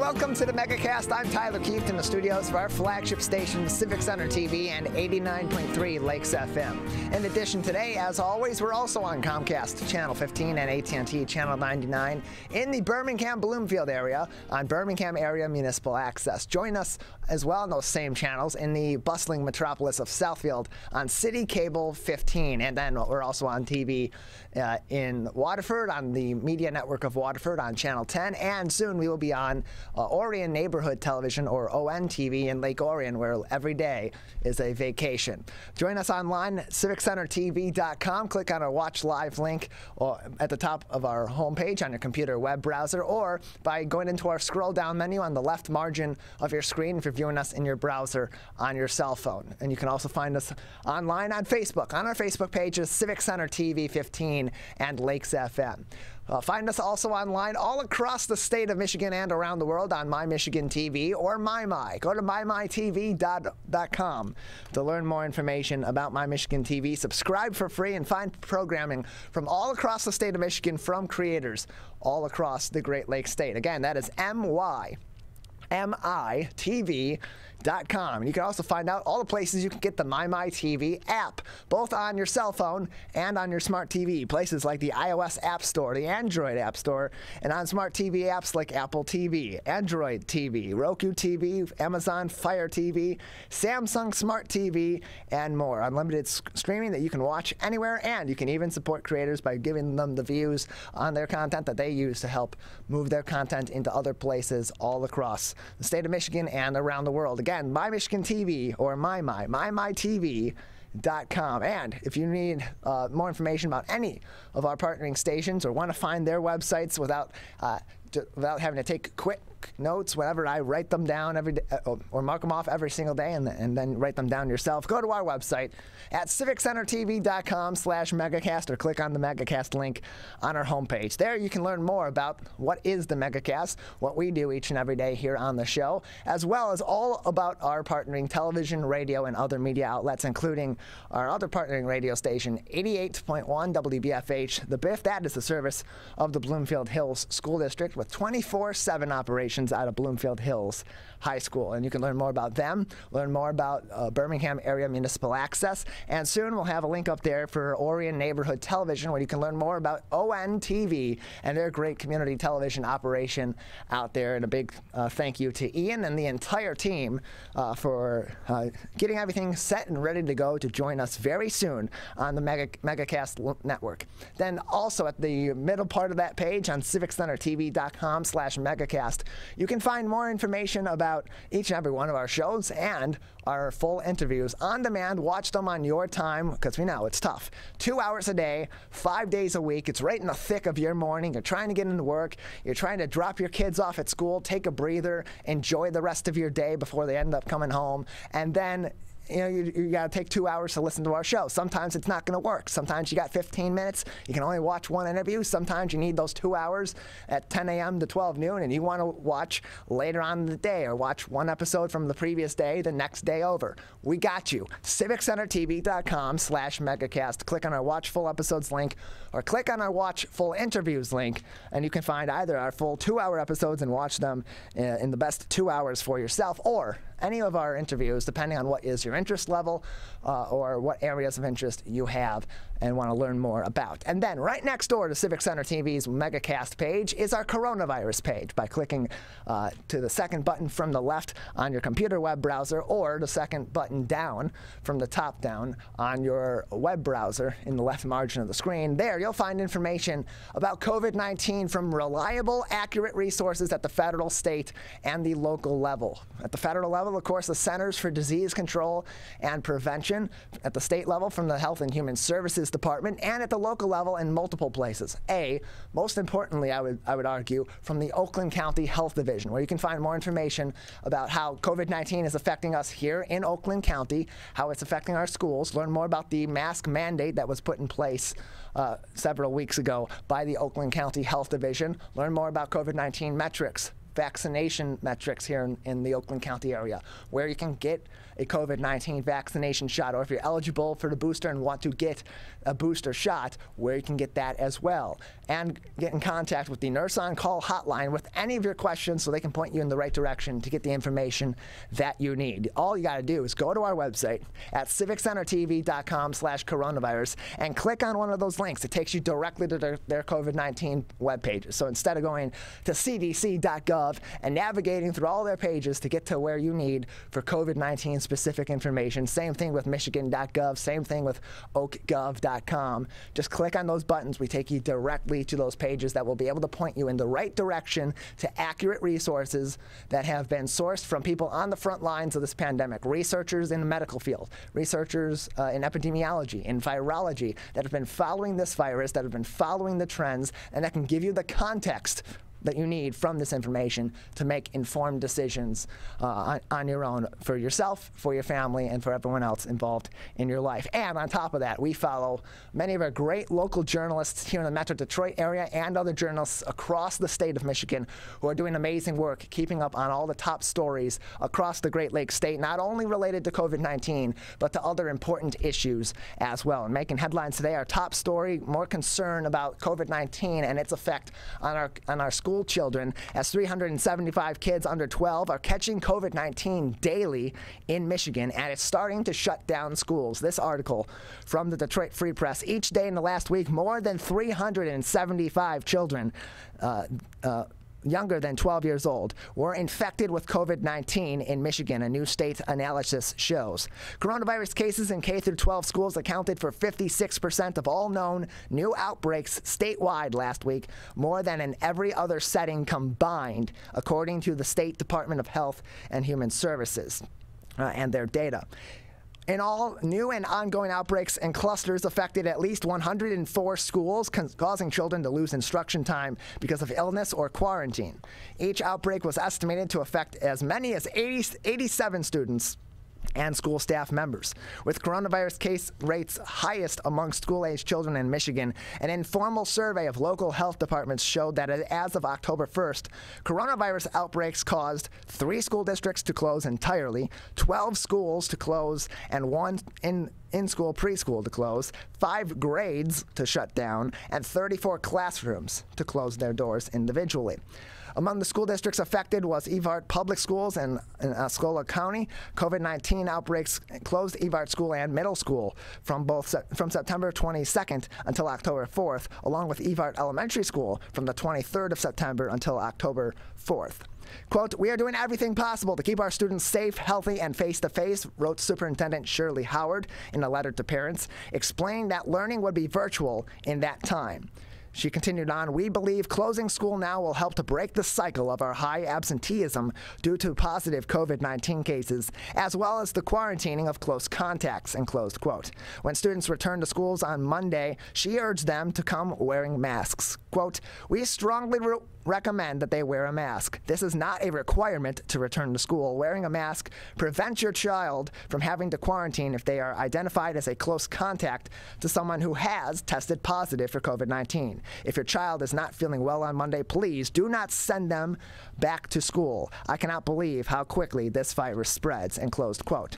welcome to the Megacast. I'm Tyler Keefe in the studios of our flagship station, Civic Center TV and 89.3 Lakes FM. In addition, today, as always, we're also on Comcast Channel 15 and AT&T Channel 99 in the Birmingham-Bloomfield area on Birmingham Area Municipal Access. Join us as well on those same channels in the bustling metropolis of Southfield on City Cable 15. And then we're also on TV in Waterford on the Media Network of Waterford on Channel 10. And soon we will be on Orion Neighborhood Television, or ONTV, in Lake Orion, where every day is a vacation. Join us online at civiccentertv.com. Click on our Watch Live link at the top of our homepage on your computer web browser, or by going into our scroll down menu on the left margin of your screen if you're viewing us in your browser on your cell phone. And you can also find us online on Facebook. On our Facebook pages, Civic Center TV 15 and Lakes FM. Find us also online all across the state of Michigan and around the world on My Michigan TV or MyMy. Go to mymytv.com to learn more information about My Michigan TV. Subscribe for free and find programming from all across the state of Michigan from creators all across the Great Lakes state. Again, that is MyMyTV.com. And you can also find out all the places you can get the MyMyTV app, both on your cell phone and on your smart TV. Places like the iOS App Store, the Android App Store, and on smart TV apps like Apple TV, Android TV, Roku TV, Amazon Fire TV, Samsung Smart TV, and more. Unlimited streaming that you can watch anywhere, and you can even support creators by giving them the views on their content that they use to help move their content into other places all across the state of Michigan and around the world. Again, My Michigan TV or MyMyTV.com. And if you need more information about any of our partnering stations or want to find their websites without having to take quick notes whenever I write them down every day, or mark them off every single day and then write them down yourself, go to our website at civiccentertv.com/megacast or click on the Megacast link on our homepage. There you can learn more about what is the Megacast, what we do each and every day here on the show, as well as all about our partnering television, radio, and other media outlets, including our other partnering radio station, 88.1 WBFH, The Biff. That is the service of the Bloomfield Hills School District with 24/7 operations out of Bloomfield Hills High School. And you can learn more about them, learn more about Birmingham Area Municipal Access, and soon we'll have a link up there for Orion Neighborhood Television, where you can learn more about ONTV and their great community television operation out there. And a big thank you to Ian and the entire team for getting everything set and ready to go to join us very soon on the Megacast network. Then also at the middle part of that page on civiccentertv.com/megacast, you can find more information about each and every one of our shows and our full interviews on demand. Watch them on your time, because we know it's tough. 2 hours a day, 5 days a week. It's right in the thick of your morning. You're trying to get into work. You're trying to drop your kids off at school, take a breather, enjoy the rest of your day before they end up coming home. And then you got to take 2 hours to listen to our show. Sometimes it's not going to work. Sometimes you got 15 minutes. You can only watch one interview. Sometimes you need those 2 hours at 10 a.m. to 12 noon, and you want to watch later on in the day or watch one episode from the previous day the next day over. We got you. civiccentertv.com/megacast. Click on our Watch Full Episodes link or click on our Watch Full Interviews link, and you can find either our full 2-hour episodes and watch them in the best 2 hours for yourself, or any of our interviews, depending on what is your interest level or what areas of interest you have and want to learn more about. And then right next door to Civic Center TV's Megacast page is our coronavirus page by clicking to the second button from the left on your computer web browser, or the second button down from the top down on your web browser in the left margin of the screen. There you'll find information about COVID-19 from reliable, accurate resources at the federal, state, and the local level. At the federal level, of course, the Centers for Disease Control and Prevention. At the state level, from the Health and Human Services Department, and at the local level in multiple places. Most importantly, I would argue, from the Oakland County Health Division, where you can find more information about how COVID-19 is affecting us here in Oakland County, how it's affecting our schools, learn more about the mask mandate that was put in place several weeks ago by the Oakland County Health Division, learn more about COVID-19 metrics, vaccination metrics here in the Oakland County area, where you can get a COVID-19 vaccination shot, or if you're eligible for the booster and want to get a booster shot, where you can get that as well. And get in contact with the Nurse on Call hotline with any of your questions so they can point you in the right direction to get the information that you need. All you got to do is go to our website at civiccentertv.com/coronavirus and click on one of those links. It takes you directly to their COVID-19 web pages. So instead of going to cdc.gov and navigating through all their pages to get to where you need for COVID-19 specific information, same thing with michigan.gov, same thing with oakgov.com. Just click on those buttons. We take you directly to those pages that will be able to point you in the right direction to accurate resources that have been sourced from people on the front lines of this pandemic, researchers in the medical field, researchers in epidemiology, in virology, that have been following this virus, that have been following the trends, and that can give you the context that you need from this information to make informed decisions on your own, for yourself, for your family, and for everyone else involved in your life. And on top of that, we follow many of our great local journalists here in the Metro Detroit area and other journalists across the state of Michigan who are doing amazing work keeping up on all the top stories across the Great Lakes state, not only related to COVID-19, but to other important issues as well. And making headlines today, our top story, more concern about COVID-19 and its effect on our school children, as 375 kids under 12 are catching COVID-19 daily in Michigan, and it's starting to shut down schools. This article from the Detroit Free Press: each day in the last week, more than 375 children younger than 12 years old were infected with COVID-19 in Michigan, a new state analysis shows. Coronavirus cases in K-12 schools accounted for 56% of all known new outbreaks statewide last week, more than in every other setting combined, according to the State Department of Health and Human Services and their data. In all, new and ongoing outbreaks and clusters affected at least 104 schools, causing children to lose instruction time because of illness or quarantine. Each outbreak was estimated to affect as many as 87 students and school staff members. With coronavirus case rates highest among school-aged children in Michigan, an informal survey of local health departments showed that as of October 1st, coronavirus outbreaks caused 3 school districts to close entirely, 12 schools to close, and 1 in-school preschool to close, 5 grades to shut down, and 34 classrooms to close their doors individually. Among the school districts affected was Evart Public Schools and Osceola County. COVID-19 outbreaks closed Evart School and Middle School from September 22nd until October 4th, along with Evart Elementary School from the 23rd of September until October 4th. Quote, "We are doing everything possible to keep our students safe, healthy, and face-to-face," wrote Superintendent Shirley Howard in a letter to parents, explaining that learning would be virtual in that time. She continued on, "We believe closing school now will help to break the cycle of our high absenteeism due to positive COVID-19 cases, as well as the quarantining of close contacts," and closed quote. When students returned to schools on Monday, she urged them to come wearing masks. Quote, "We strongly recommend that they wear a mask. This is not a requirement to return to school. Wearing a mask prevents your child from having to quarantine if they are identified as a close contact to someone who has tested positive for COVID-19. If your child is not feeling well on Monday, please do not send them back to school. I cannot believe how quickly this virus spreads," and closed quote.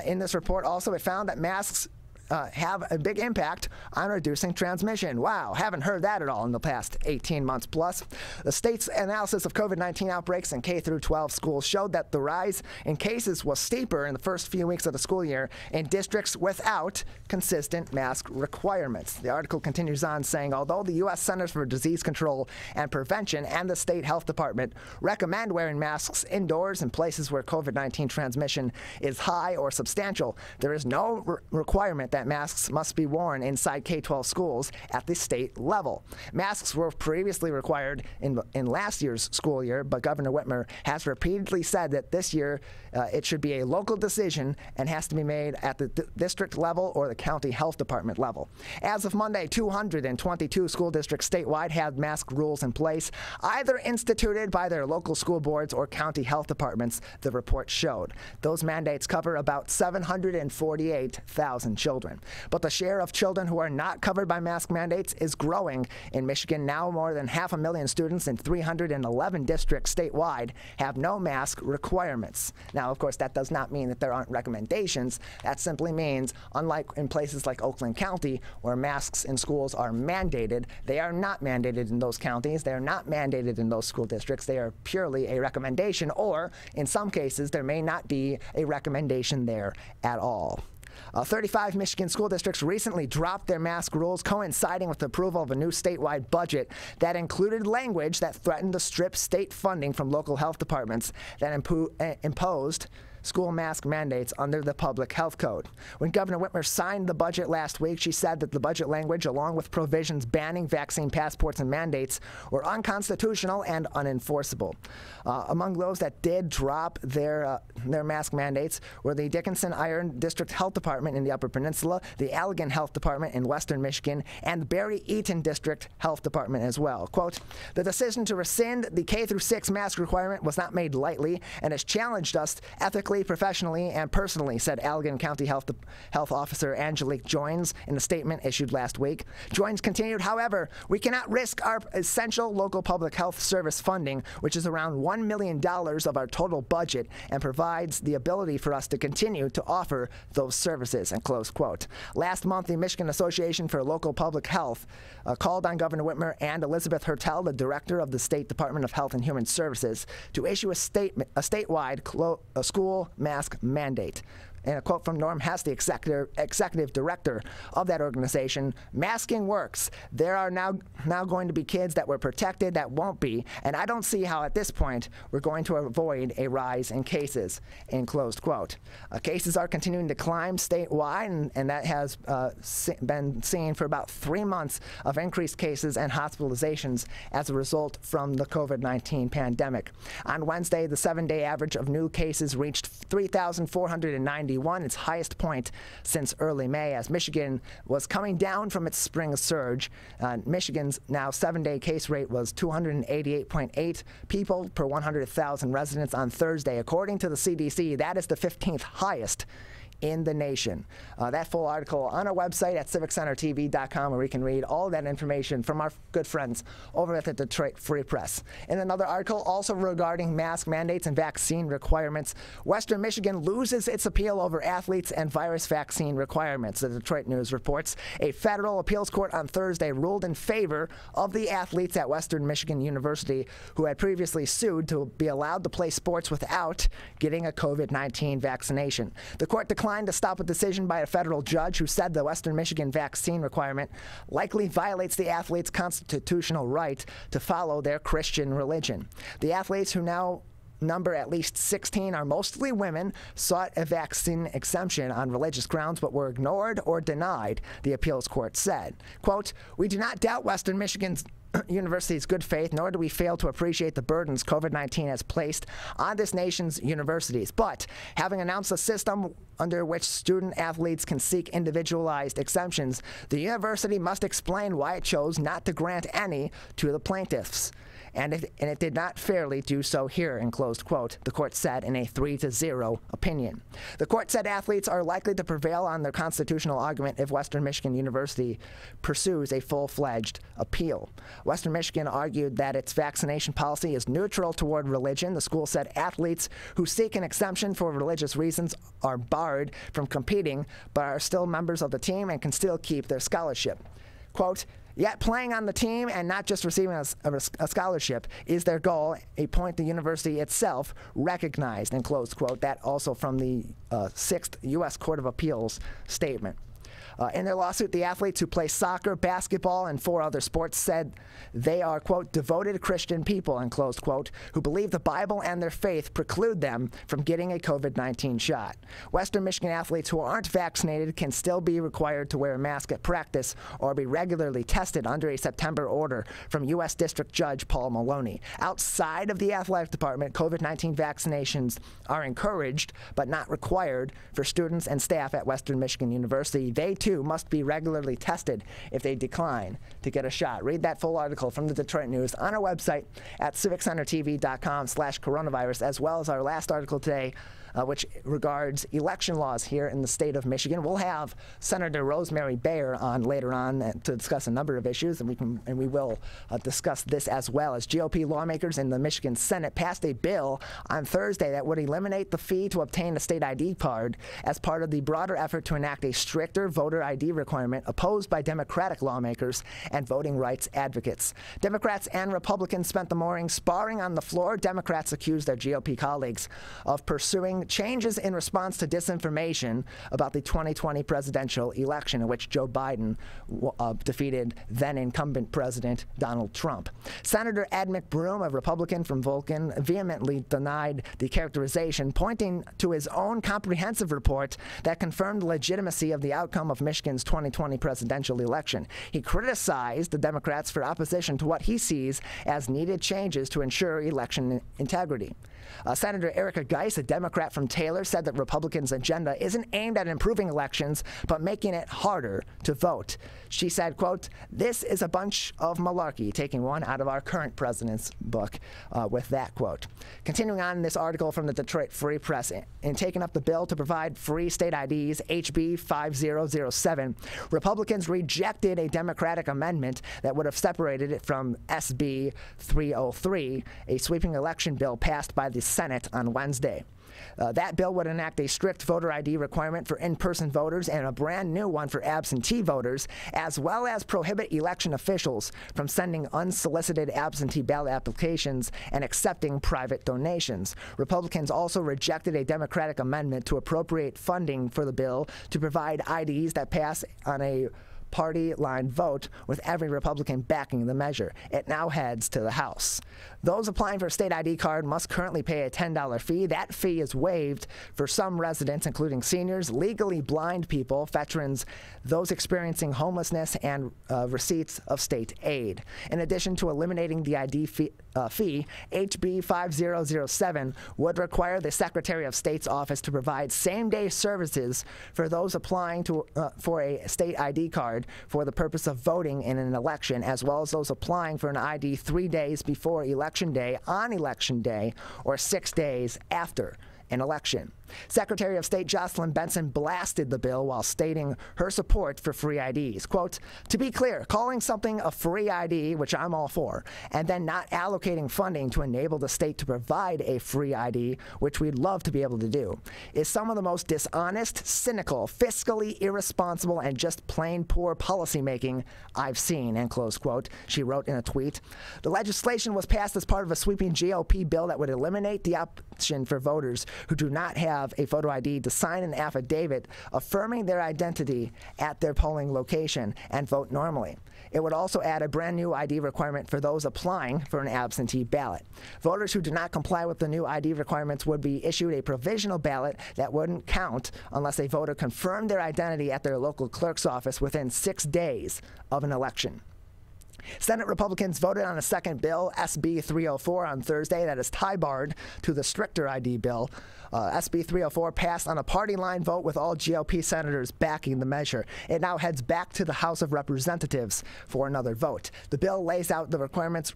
In this report also, it found that masks have a big impact on reducing transmission. Wow, haven't heard that at all in the past 18 months plus. The state's analysis of COVID-19 outbreaks in K-12 schools showed that the rise in cases was steeper in the first few weeks of the school year in districts without consistent mask requirements. The article continues on saying, although the U.S. Centers for Disease Control and Prevention and the state health department recommend wearing masks indoors in places where COVID-19 transmission is high or substantial, there is no requirement that masks must be worn inside K-12 schools at the state level. Masks were previously required in last year's school year, but Governor Whitmer has repeatedly said that this year it should be a local decision and has to be made at the district level or the county health department level. As of Monday, 222 school districts statewide had mask rules in place, either instituted by their local school boards or county health departments, the report showed. Those mandates cover about 748,000 children. children. But the share of children who are not covered by mask mandates is growing in Michigan. Now more than 500,000 students in 311 districts statewide have no mask requirements. Now, of course, that does not mean that there aren't recommendations. That simply means, unlike in places like Oakland County, where masks in schools are mandated, they are not mandated in those counties. They are not mandated in those school districts. They are purely a recommendation, or in some cases, there may not be a recommendation there at all. 35 Michigan school districts recently dropped their mask rules, coinciding with the approval of a new statewide budget that included language that threatened to strip state funding from local health departments that imposed school mask mandates under the Public Health Code. When Governor Whitmer signed the budget last week, she said that the budget language, along with provisions banning vaccine passports and mandates, were unconstitutional and unenforceable. Among those that did drop their mask mandates were the Dickinson Iron District Health Department in the Upper Peninsula, the Allegan Health Department in Western Michigan, and the Barry Eaton District Health Department as well. Quote, "The decision to rescind the K-6 mask requirement was not made lightly and has challenged us ethically, professionally, and personally," said Allegan County Health Officer Angelique Joines in a statement issued last week. Joines continued, "However, we cannot risk our essential local public health service funding, which is around $1 million of our total budget and provides the ability for us to continue to offer those services," and close quote. Last month, the Michigan Association for Local Public Health called on Governor Whitmer and Elizabeth Hertel, the director of the State Department of Health and Human Services, to issue a statewide school mask mandate. And a quote from Norm Hess, the executive director of that organization, "Masking works. There are now going to be kids that were protected that won't be, and I don't see how at this point we're going to avoid a rise in cases," in closed quote. Cases are continuing to climb statewide, and that has been seen for about 3 months of increased cases and hospitalizations as a result from the COVID-19 pandemic. On Wednesday, the 7-day average of new cases reached 3,490. Its highest point since early May, as Michigan was coming down from its spring surge. Michigan's now 7-day case rate was 288.8 people per 100,000 residents on Thursday. According to the CDC, that is the 15th highest in the nation. That full article on our website at civiccentertv.com, where we can read all that information from our good friends over at the Detroit Free Press. In another article, also regarding mask mandates and vaccine requirements, Western Michigan loses its appeal over athletes and virus vaccine requirements. The Detroit News reports a federal appeals court on Thursday ruled in favor of the athletes at Western Michigan University who had previously sued to be allowed to play sports without getting a COVID-19 vaccination. The court declined to stop a decision by a federal judge who said the Western Michigan vaccine requirement likely violates the athletes' constitutional right to follow their Christian religion. The athletes, who now number at least 16, are mostly women, sought a vaccine exemption on religious grounds but were ignored or denied, the appeals court said. Quote, "We do not doubt Western Michigan's University's good faith, nor do we fail to appreciate the burdens COVID-19 has placed on this nation's universities. But having announced a system under which student athletes can seek individualized exemptions, the university must explain why it chose not to grant any to the plaintiffs. And it did not fairly do so here," in closed quote, the court said in a 3-0 opinion. The court said athletes are likely to prevail on their constitutional argument if Western Michigan University pursues a full-fledged appeal. Western Michigan argued that its vaccination policy is neutral toward religion. The school said athletes who seek an exemption for religious reasons are barred from competing, but are still members of the team and can still keep their scholarship. Quote, "Yet playing on the team and not just receiving a scholarship is their goal, a point the university itself recognized," in closed quote. That also from the 6th U.S. Court of Appeals statement. In their lawsuit, the athletes who play soccer, basketball, and 4 other sports said they are, quote, "devoted Christian people," in closed quote, who believe the Bible and their faith preclude them from getting a COVID-19 shot. Western Michigan athletes who aren't vaccinated can still be required to wear a mask at practice or be regularly tested under a September order from U.S. District Judge Paul Maloney. Outside of the athletic department, COVID-19 vaccinations are encouraged but not required for students and staff at Western Michigan University. They too must be regularly tested if they decline to get a shot. Read that full article from the Detroit News on our website at civiccentertv.com/coronavirus, as well as our last article today, which regards election laws here in the state of Michigan. We'll have Senator Rosemary Bayer on later on to discuss a number of issues, and we will discuss this as well. As GOP lawmakers in the Michigan Senate passed a bill on Thursday that would eliminate the fee to obtain a state ID card as part of the broader effort to enact a stricter voter ID requirement opposed by Democratic lawmakers and voting rights advocates. Democrats and Republicans spent the morning sparring on the floor. Democrats accused their GOP colleagues of pursuing changes in response to disinformation about the 2020 presidential election, in which Joe Biden defeated then-incumbent President Donald Trump. Senator Ed McBroom, a Republican from Vulcan, vehemently denied the characterization, pointing to his own comprehensive report that confirmed the legitimacy of the outcome of Michigan's 2020 presidential election. He criticized the Democrats for opposition to what he sees as needed changes to ensure election integrity. Senator Erica Geis, a Democrat from Taylor, said that Republicans' agenda isn't aimed at improving elections, but making it harder to vote. She said, quote, "This is a bunch of malarkey," taking one out of our current president's book with that quote. Continuing on in this article from the Detroit Free Press, in taking up the bill to provide free state IDs, HB 5007, Republicans rejected a Democratic amendment that would have separated it from SB 303, a sweeping election bill passed by the Senate on Wednesday. That bill would enact a strict voter ID requirement for in-person voters and a brand new one for absentee voters, as well as prohibit election officials from sending unsolicited absentee ballot applications and accepting private donations. Republicans also rejected a Democratic amendment to appropriate funding for the bill to provide IDs that pass on a party line vote, with every Republican backing the measure. It now heads to the House. Those applying for a state ID card must currently pay a $10 fee. That fee is waived for some residents, including seniors, legally blind people, veterans, those experiencing homelessness, and receipts of state aid. In addition to eliminating the ID fee, HB 5007 would require the Secretary of State's office to provide same-day services for those applying for a state ID card for the purpose of voting in an election, as well as those applying for an ID 3 days before Election Day, on Election Day, or 6 days after an election. Secretary of State Jocelyn Benson blasted the bill while stating her support for free IDs. Quote, "To be clear, calling something a free ID, which I'm all for, and then not allocating funding to enable the state to provide a free ID, which we'd love to be able to do, is some of the most dishonest, cynical, fiscally irresponsible, and just plain poor policymaking I've seen," end close quote, she wrote in a tweet. The legislation was passed as part of a sweeping GOP bill that would eliminate the option for voters who do not have a photo ID to sign an affidavit affirming their identity at their polling location and vote normally. It would also add a brand new ID requirement for those applying for an absentee ballot. Voters who do not comply with the new ID requirements would be issued a provisional ballot that wouldn't count unless a voter confirmed their identity at their local clerk's office within 6 days of an election. Senate Republicans voted on a second bill, SB 304, on Thursday that is tie-barred to the stricter ID bill. SB 304 passed on a party line vote with all GOP senators backing the measure. It now heads back to the House of Representatives for another vote. The bill lays out the requirements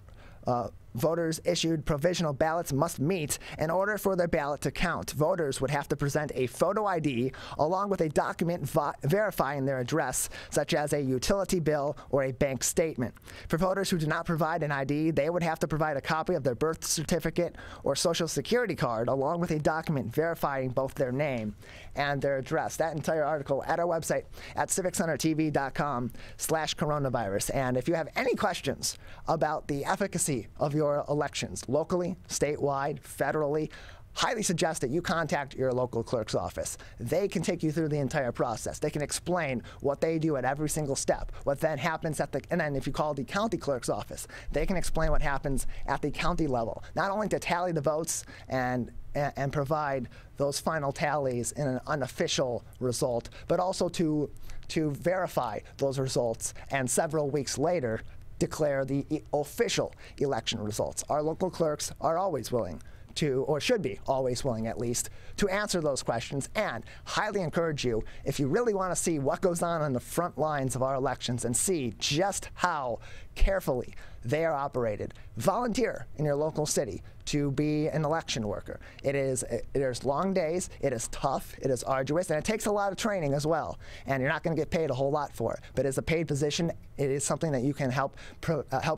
voters issued provisional ballots must meet in order for their ballot to count. Voters would have to present a photo ID along with a document verifying their address, such as a utility bill or a bank statement. For voters who do not provide an ID, they would have to provide a copy of their birth certificate or social security card along with a document verifying both their name and their address. That entire article at our website at civiccentertv.com/coronavirus. And if you have any questions about the efficacy of your elections, locally, statewide, federally, highly suggest that you contact your local clerk's office. They can take you through the entire process. They can explain what they do at every single step, what then happens at and then if you call the county clerk's office, they can explain what happens at the county level, not only to tally the votes and provide those final tallies in an unofficial result, but also to verify those results and several weeks later declare the official election results. Our local clerks are always willing to, or should be always willing at least, to answer those questions, and highly encourage you, if you really want to see what goes on the front lines of our elections and see just how carefully they are operated, volunteer in your local city to be an election worker. There's long days, it is tough, it is arduous, and it takes a lot of training as well. And you're not going to get paid a whole lot for it. But as a paid position, it is something that you can help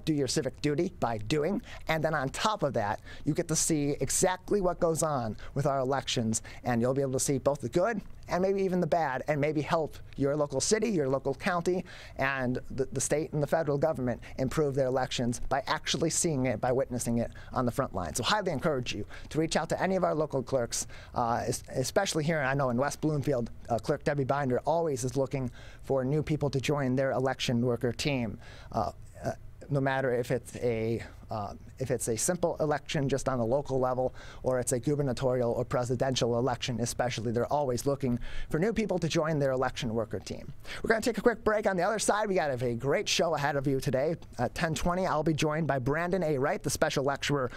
do your civic duty by doing. And then on top of that, you get to see exactly what goes on with our elections, and you'll be able to see both the good and maybe even the bad, and maybe help your local city, your local county, and the state and the federal government improve their elections by actually seeing it, by witnessing it on the front line. So highly encourage you to reach out to any of our local clerks, especially here, I know in West Bloomfield, Clerk Debbie Binder always is looking for new people to join their election worker team. No matter if it's a simple election just on the local level, or it's a gubernatorial or presidential election especially, they're always looking for new people to join their election worker team. We're going to take a quick break. On the other side, we got a great show ahead of you today. At 10:20, I'll be joined by Brandon A. Wright, the special lecturer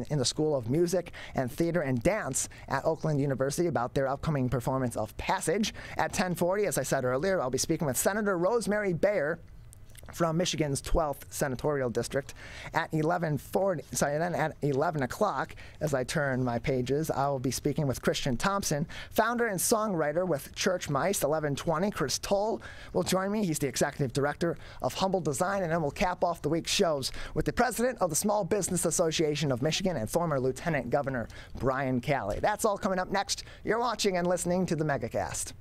in the School of Music and Theater and Dance at Oakland University, about their upcoming performance of Passage. At 10:40, as I said earlier, I'll be speaking with Senator Rosemary Bayer from Michigan's 12th Senatorial District. At 11 o'clock, as I turn my pages, I will be speaking with Christian Thompson, founder and songwriter with Church Mice. 11:20, Chris Tull will join me. He's the executive director of Humble Design, and then we'll cap off the week's shows with the president of the Small Business Association of Michigan and former Lieutenant Governor Brian Calley. That's all coming up next. You're watching and listening to the Megacast.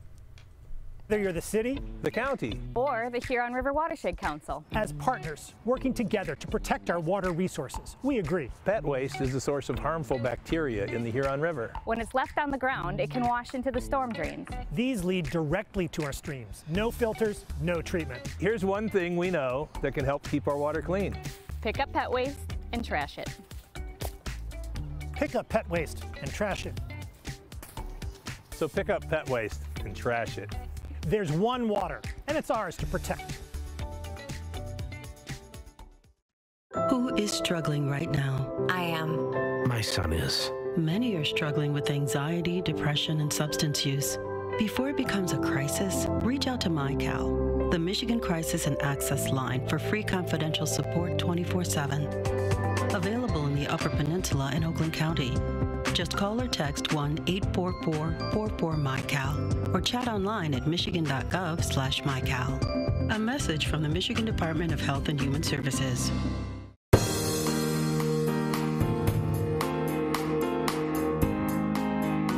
Whether you're the city, the county, or the Huron River Watershed Council. As partners working together to protect our water resources, we agree. Pet waste is the source of harmful bacteria in the Huron River. When it's left on the ground, it can wash into the storm drains. These lead directly to our streams. No filters, no treatment. Here's one thing we know that can help keep our water clean. Pick up pet waste and trash it. Pick up pet waste and trash it. So pick up pet waste and trash it. There's one water, and it's ours to protect. Who is struggling right now? I am. My son is. Many are struggling with anxiety, depression, and substance use. Before it becomes a crisis, reach out to MyCal, the Michigan Crisis and Access Line, for free confidential support 24/7. Available in the Upper Peninsula and Oakland County. Just call or text 1-844-44-MyCal or chat online at michigan.gov/MyCal. A message from the Michigan Department of Health and Human Services.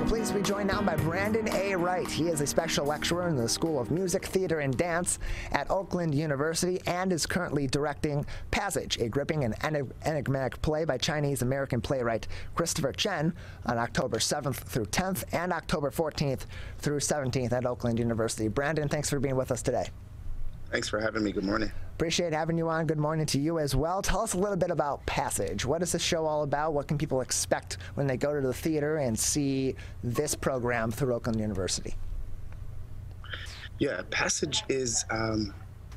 Please be joined now by Brandon A. Wright. He is a special lecturer in the School of Music, Theater, and Dance at Oakland University and is currently directing Passage, a gripping and enigmatic play by Chinese-American playwright Christopher Chen, on October 7th through 10th and October 14th through 17th at Oakland University. Brandon, thanks for being with us today. Thanks for having me. Good morning. Appreciate having you on. Good morning to you as well. Tell us a little bit about Passage. What is this show all about? What can people expect when they go to the theater and see this program through Oakland University? Yeah, Passage is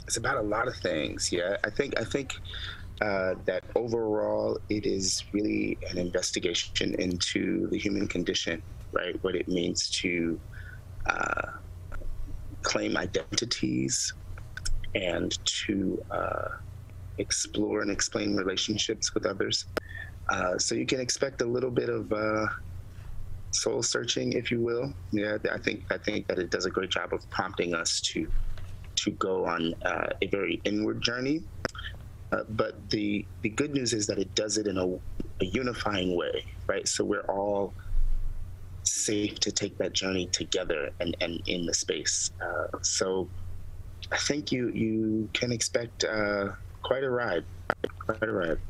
it's about a lot of things. Yeah, I think that overall it is really an investigation into the human condition, right? What it means to claim identities and to explore and explain relationships with others. So you can expect a little bit of soul searching, if you will. Yeah, I think that it does a great job of prompting us to go on a very inward journey. But the good news is that it does it in a unifying way, right? So we're all safe to take that journey together and in the space. So I think you can expect quite a ride.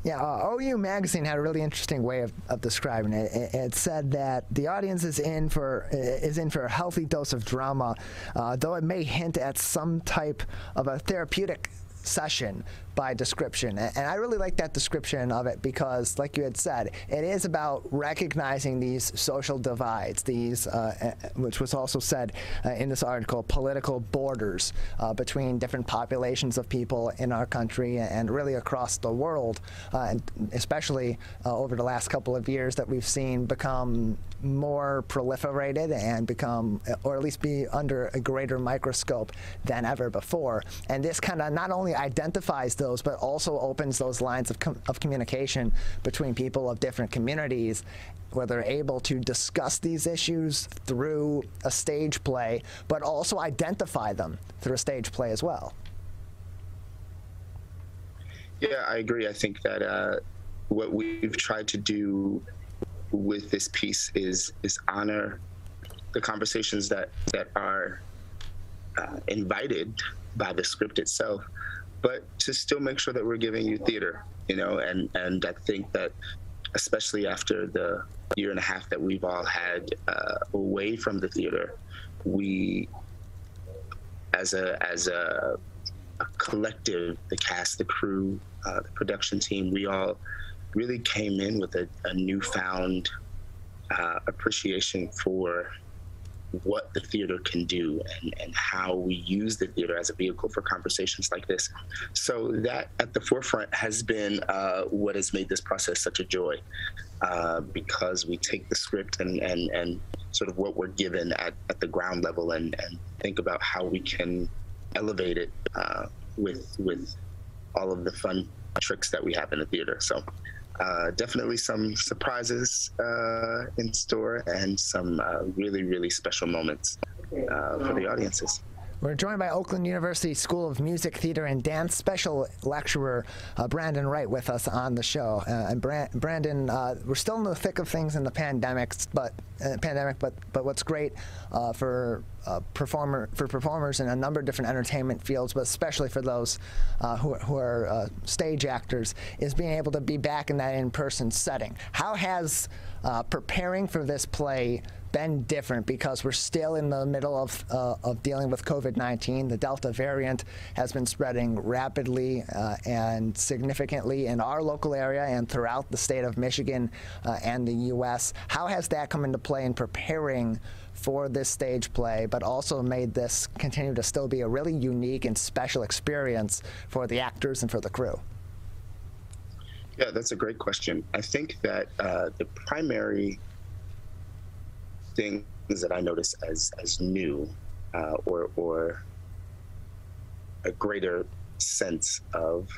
Yeah, OU Magazine had a really interesting way of describing it. It said that the audience is in for a healthy dose of drama, though it may hint at some type of a therapeutic session by description. And I really like that description of it because, like you had said, it is about recognizing these social divides, these, which was also said in this article, political borders between different populations of people in our country and really across the world, and especially over the last couple of years that we've seen become more proliferated and become, or at least be under a greater microscope than ever before. And this kind of not only identifies those, but also opens those lines of communication between people of different communities, where they're able to discuss these issues through a stage play, but also identify them through a stage play as well. Yeah, I agree. I think that what we've tried to do with this piece is honor the conversations that are invited by the script itself, but to still make sure that we're giving you theater, you know, and I think that especially after the year and a half that we've all had away from the theater, we as a collective, the cast, the crew, the production team, we all really came in with a newfound appreciation for what the theater can do and how we use the theater as a vehicle for conversations like this. So that at the forefront has been what has made this process such a joy, because we take the script and sort of what we're given at the ground level and think about how we can elevate it with all of the fun tricks that we have in the theater. So definitely some surprises in store and some really, really special moments for the audiences. We're joined by Oakland University School of Music, Theater, and Dance special lecturer Brandon Wright with us on the show. And Brandon, we're still in the thick of things in the pandemic, but what's great for performers in a number of different entertainment fields, but especially for those who are stage actors, is being able to be back in that in-person setting. How has preparing for this play been different, because we're still in the middle of dealing with COVID-19. The Delta variant has been spreading rapidly and significantly in our local area and throughout the state of Michigan and the U.S. How has that come into play in preparing for this stage play, but also made this continue to still be a really unique and special experience for the actors and for the crew? Yeah, that's a great question. I think that the primary things that I notice as new or a greater sense of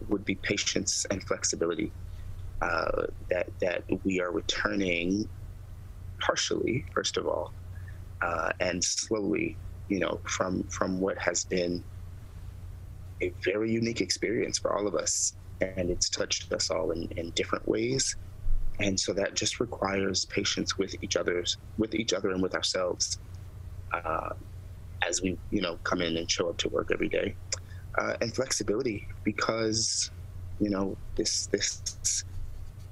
would be patience and flexibility, that we are returning partially, first of all, and slowly, you know, from what has been a very unique experience for all of us, and it's touched us all in different ways. And so that just requires patience with each other and with ourselves as we, you know, come in and show up to work every day, and flexibility, because, you know, this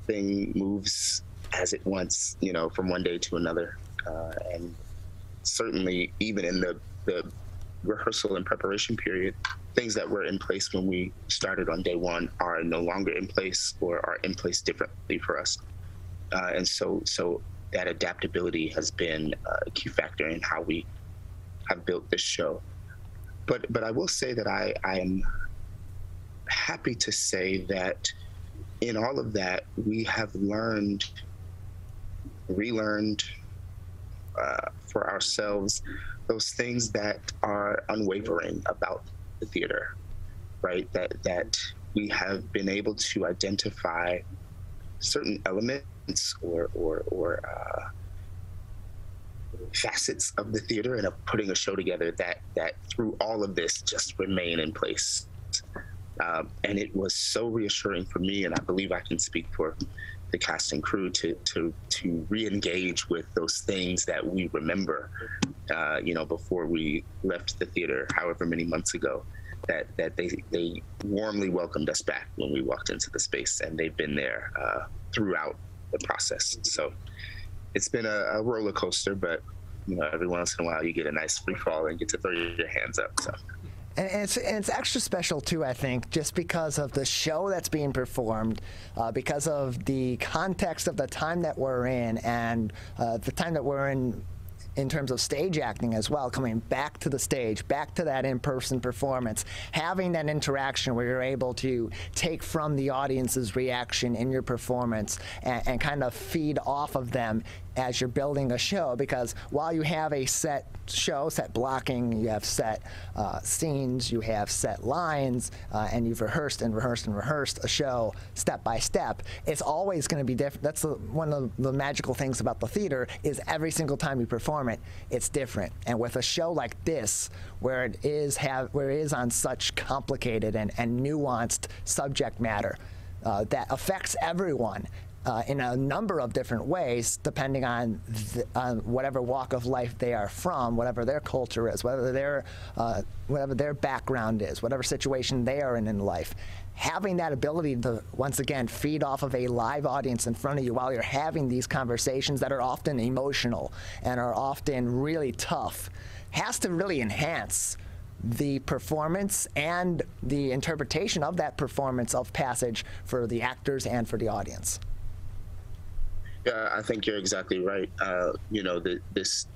thing moves as it wants, you know, from one day to another, and certainly even in the rehearsal and preparation period, things that were in place when we started on day one are no longer in place or are in place differently for us. And so that adaptability has been a key factor in how we have built this show. But I will say that I am happy to say that in all of that, we have relearned for ourselves those things that are unwavering about the theater, right? That we have been able to identify certain elements or facets of the theater and of putting a show together that through all of this just remain in place. And it was so reassuring for me, and I believe I can speak for the cast and crew, to re-engage with those things that we remember, you know, before we left the theater, however many months ago, that they warmly welcomed us back when we walked into the space, and they've been there throughout the process. So it's been a roller coaster, but, you know, every once in a while you get a nice free fall and get to throw your hands up. So. And it's extra special too, I think, just because of the show that's being performed, because of the context of the time that we're in, and the time that we're in terms of stage acting as well, coming back to the stage, back to that in-person performance, having that interaction where you're able to take from the audience's reaction in your performance and kind of feed off of them as you're building a show. Because while you have a set show, set blocking, you have set scenes, you have set lines, and you've rehearsed and rehearsed and rehearsed a show step by step, it's always going to be different. That's one of the magical things about the theater, is every single time you perform it, it's different. And with a show like this, where it is on such complicated and nuanced subject matter that affects everyone, in a number of different ways, depending on whatever walk of life they are from, whatever their culture is, whatever their background is, whatever situation they are in life. Having that ability to, once again, feed off of a live audience in front of you while you're having these conversations that are often emotional and are often really tough, has to really enhance the performance and the interpretation of that performance of Passage for the actors and for the audience. Yeah, I think you're exactly right. You know, this,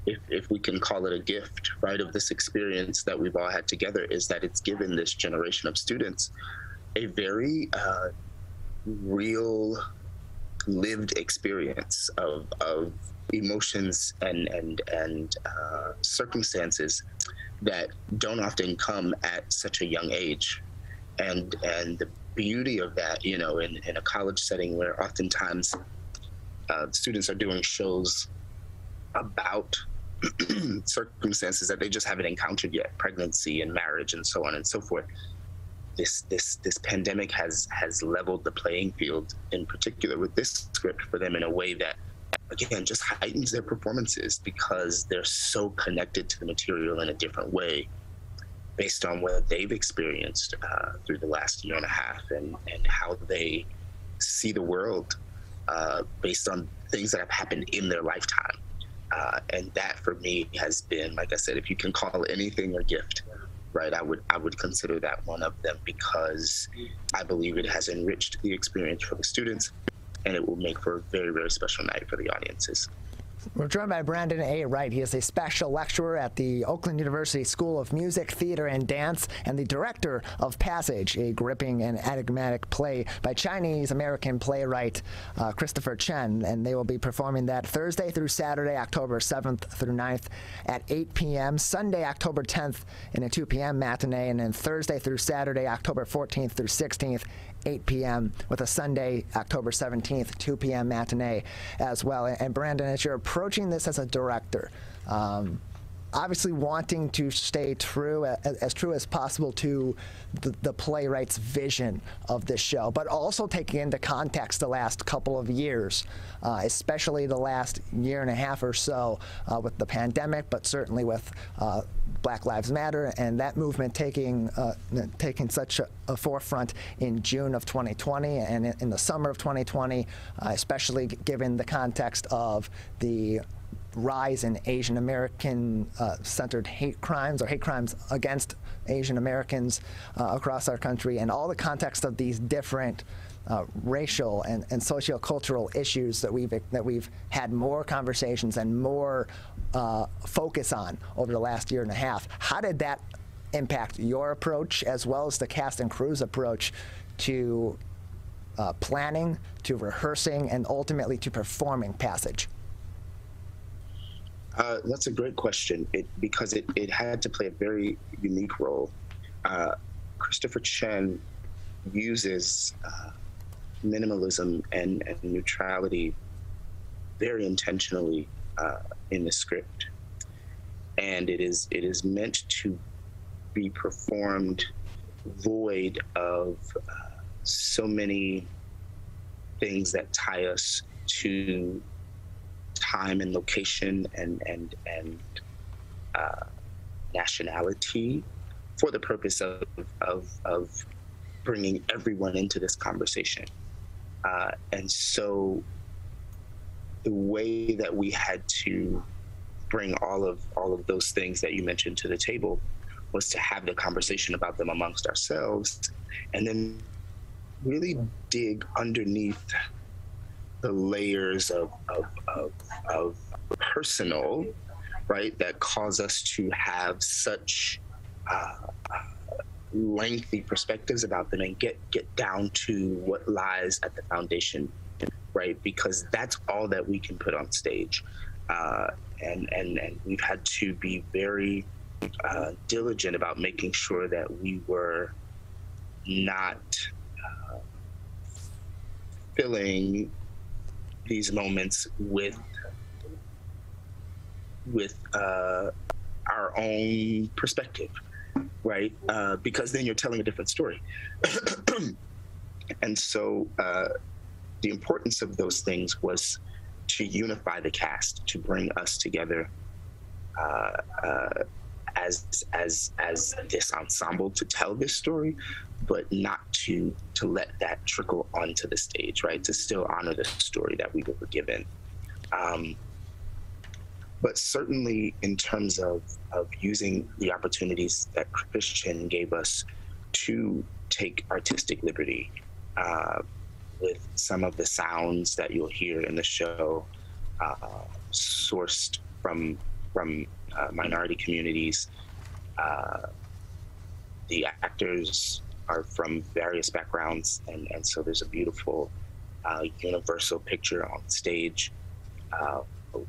if we can call it a gift, right, of this experience that we've all had together, is that it's given this generation of students a very real, lived experience of emotions and circumstances that don't often come at such a young age, and the beauty of that, you know, in a college setting where oftentimes students are doing shows about circumstances that they just haven't encountered yet, pregnancy and marriage and so on and so forth. This pandemic has leveled the playing field, in particular with this script, for them in a way that, again, just heightens their performances, because they're so connected to the material in a different way, based on what they've experienced through the last year and a half, and how they see the world based on things that have happened in their lifetime. And that, for me, has been, like I said, if you can call anything a gift, right, I would consider that one of them, because I believe it has enriched the experience for the students, and it will make for a very, very special night for the audiences. We're joined by Brandon A. Wright. He is a special lecturer at the Oakland University School of Music, Theater, and Dance, and the director of Passage, a gripping and enigmatic play by Chinese-American playwright Christopher Chen. And they will be performing that Thursday through Saturday, October 7th through 9th at 8 p.m., Sunday, October 10th in a 2 p.m. matinee, and then Thursday through Saturday, October 14th through 16th, 8 p.m. with a Sunday, October 17th, 2 p.m. matinee as well. And Brandon, as you're approaching this as a director, obviously wanting to stay true as possible to the playwright's vision of this show, but also taking into context the last couple of years, especially the last year and a half or so with the pandemic, but certainly with Black Lives Matter and that movement taking such a forefront in June of 2020 and in the summer of 2020, especially given the context of the rise in Asian American centered hate crimes or hate crimes against Asian Americans across our country, and all the context of these different racial and sociocultural issues that we've had more conversations and more focus on over the last year and a half. How did that impact your approach, as well as the cast and crew's approach to planning, to rehearsing, and ultimately to performing Passage? That's a great question, because it had to play a very unique role. Christopher Chen uses minimalism and neutrality very intentionally in the script, and it is meant to be performed void of so many things that tie us to time and location and nationality, for the purpose of bringing everyone into this conversation. And so the way that we had to bring all of those things that you mentioned to the table was to have the conversation about them amongst ourselves, and then really dig underneath the layers of personal, right, that cause us to have such lengthy perspectives about them, and get down to what lies at the foundation, right? Because that's all that we can put on stage. And we've had to be very diligent about making sure that we were not filling these moments with our own perspective, right? Because then you're telling a different story. And so the importance of those things was to unify the cast, to bring us together as this ensemble to tell this story, but not to let that trickle onto the stage, right? To still honor the story that we were given. But certainly in terms of using the opportunities that Christian gave us to take artistic liberty with some of the sounds that you'll hear in the show, sourced from minority communities. The actors are from various backgrounds, and so there's a beautiful universal picture on stage.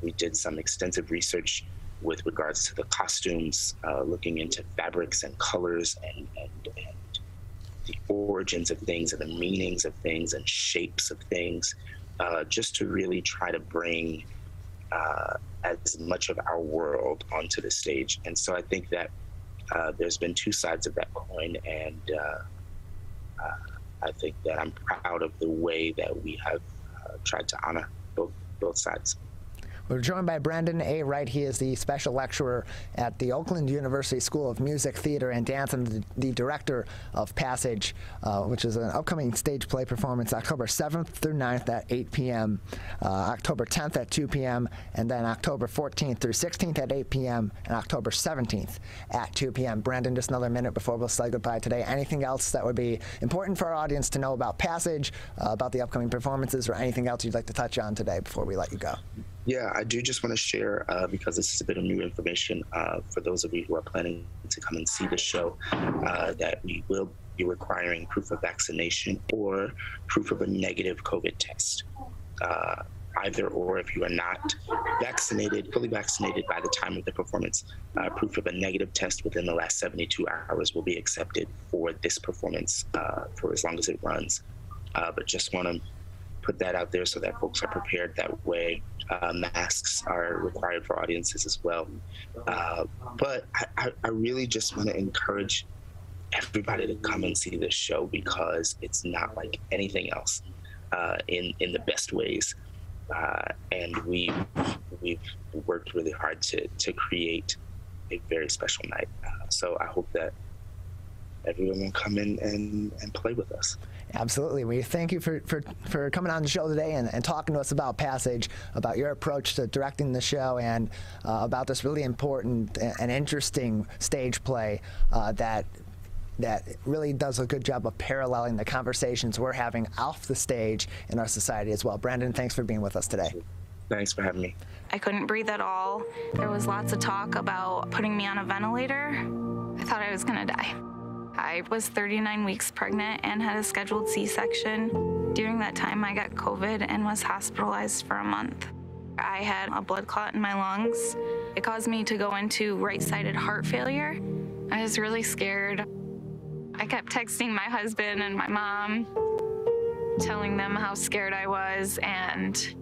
We did some extensive research with regards to the costumes, looking into fabrics and colors and the origins of things and the meanings of things and shapes of things, just to really try to bring as much of our world onto the stage. And so I think that there's been two sides of that coin, and I think that I'm proud of the way that we have tried to honor both sides. We're joined by Brandon A. Wright. He is the special lecturer at the Oakland University School of Music, Theater, and Dance, and the director of Passage, which is an upcoming stage play performance October 7th through 9th at 8 p.m., October 10th at 2 p.m., and then October 14th through 16th at 8 p.m., and October 17th at 2 p.m. Brandon, just another minute before we'll say goodbye today. Anything else that would be important for our audience to know about Passage, about the upcoming performances, or anything else you'd like to touch on today before we let you go? Yeah, I do just want to share, because this is a bit of new information for those of you who are planning to come and see the show, that we will be requiring proof of vaccination or proof of a negative COVID test. Either or, if you are not vaccinated, fully vaccinated by the time of the performance, proof of a negative test within the last 72 hours will be accepted for this performance for as long as it runs. But just want to put that out there so that folks are prepared that way. Masks are required for audiences as well. But I really just want to encourage everybody to come and see this show, because it's not like anything else in the best ways. And we've worked really hard to create a very special night. So I hope that everyone will come in and play with us. Absolutely. We thank you for coming on the show today and talking to us about Passage, about your approach to directing the show, and about this really important and interesting stage play that really does a good job of paralleling the conversations we're having off the stage in our society as well. Brandon, thanks for being with us today. Thanks for having me. I couldn't breathe at all. There was lots of talk about putting me on a ventilator. I thought I was gonna die. I was 39 weeks pregnant and had a scheduled C-section. During that time, I got COVID and was hospitalized for a month. I had a blood clot in my lungs. It caused me to go into right-sided heart failure. I was really scared. I kept texting my husband and my mom, telling them how scared I was, and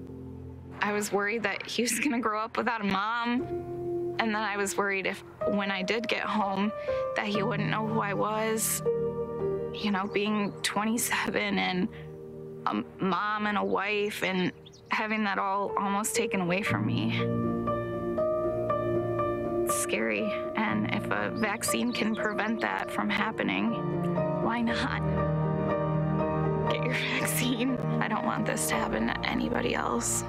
I was worried that he was gonna grow up without a mom. And then I was worried if, when I did get home, that he wouldn't know who I was. You know, being 27 and a mom and a wife, and having that all almost taken away from me. It's scary, and if a vaccine can prevent that from happening, why not? Get your vaccine. I don't want this to happen to anybody else.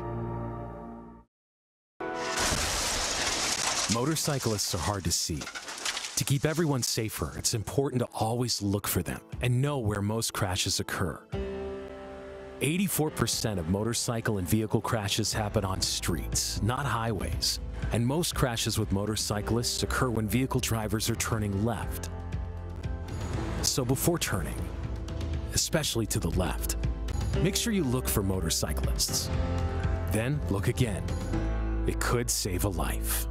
Motorcyclists are hard to see. To keep everyone safer, it's important to always look for them and know where most crashes occur. 84% of motorcycle and vehicle crashes happen on streets, not highways. And most crashes with motorcyclists occur when vehicle drivers are turning left. So before turning, especially to the left, make sure you look for motorcyclists. Then look again. It could save a life.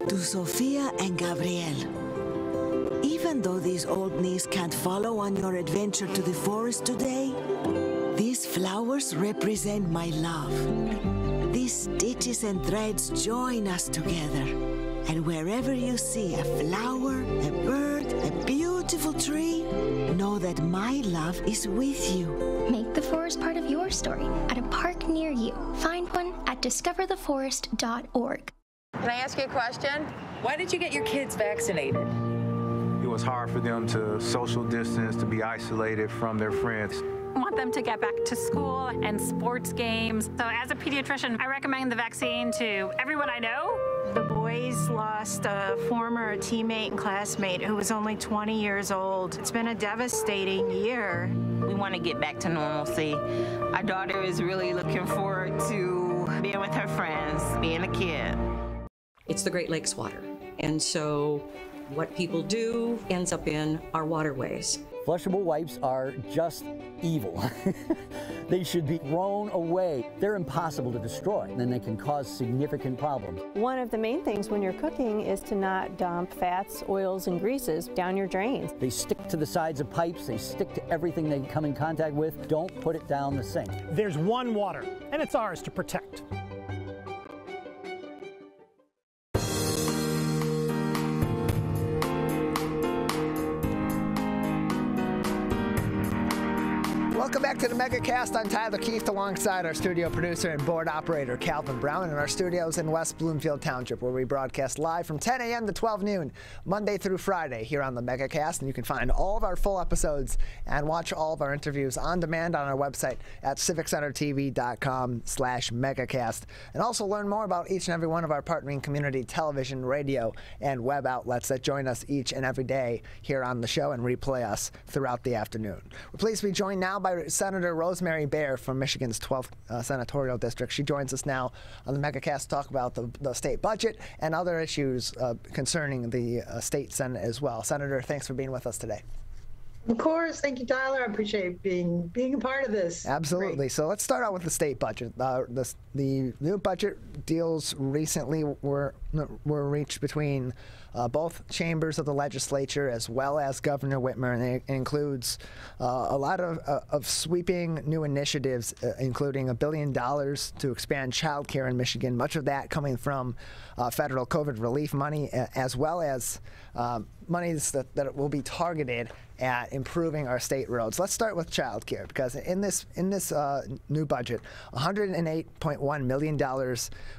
To Sophia and Gabriel. Even though these old knees can't follow on your adventure to the forest today, these flowers represent my love. These stitches and threads join us together. And wherever you see a flower, a bird, a beautiful tree, know that my love is with you. Make the forest part of your story at a park near you. Find one at discovertheforest.org. Can I ask you a question? Why did you get your kids vaccinated? It was hard for them to social distance, to be isolated from their friends. I want them to get back to school and sports games. So as a pediatrician, I recommend the vaccine to everyone I know. The boys lost a former teammate and classmate who was only 20 years old. It's been a devastating year. We want to get back to normalcy. Our daughter is really looking forward to being with her friends, being a kid. It's the Great Lakes water. And so what people do ends up in our waterways. Flushable wipes are just evil. They should be thrown away. They're impossible to destroy, and they can cause significant problems. One of the main things when you're cooking is to not dump fats, oils, and greases down your drains. They stick to the sides of pipes. They stick to everything they come in contact with. Don't put it down the sink. There's one water, and it's ours to protect. Welcome back to the Megacast. I'm Tyler Keith alongside our studio producer and board operator Calvin Brown in our studios in West Bloomfield Township, where we broadcast live from 10 a.m. to 12 noon, Monday through Friday here on the Megacast. And you can find all of our full episodes and watch all of our interviews on demand on our website at civiccentertv.com/Megacast. And also learn more about each and every one of our partnering community television, radio, and web outlets that join us each and every day here on the show and replay us throughout the afternoon. We're pleased to be joined now by Senator Rosemary Bayer from Michigan's 12th senatorial district. She joins us now on the Megacast to talk about the state budget and other issues concerning the state Senate as well. Senator, thanks for being with us today. Of course. Thank you, Tyler. I appreciate being a part of this. Absolutely. Great. So let's start out with the state budget. The new budget deals recently were reached between both chambers of the legislature as well as Governor Whitmer, and it includes a lot of sweeping new initiatives, including $1 billion to expand child care in Michigan, much of that coming from federal COVID relief money, as well as monies that will be targeted at improving our state roads. Let's start with child care, because in this new budget, $108.1 million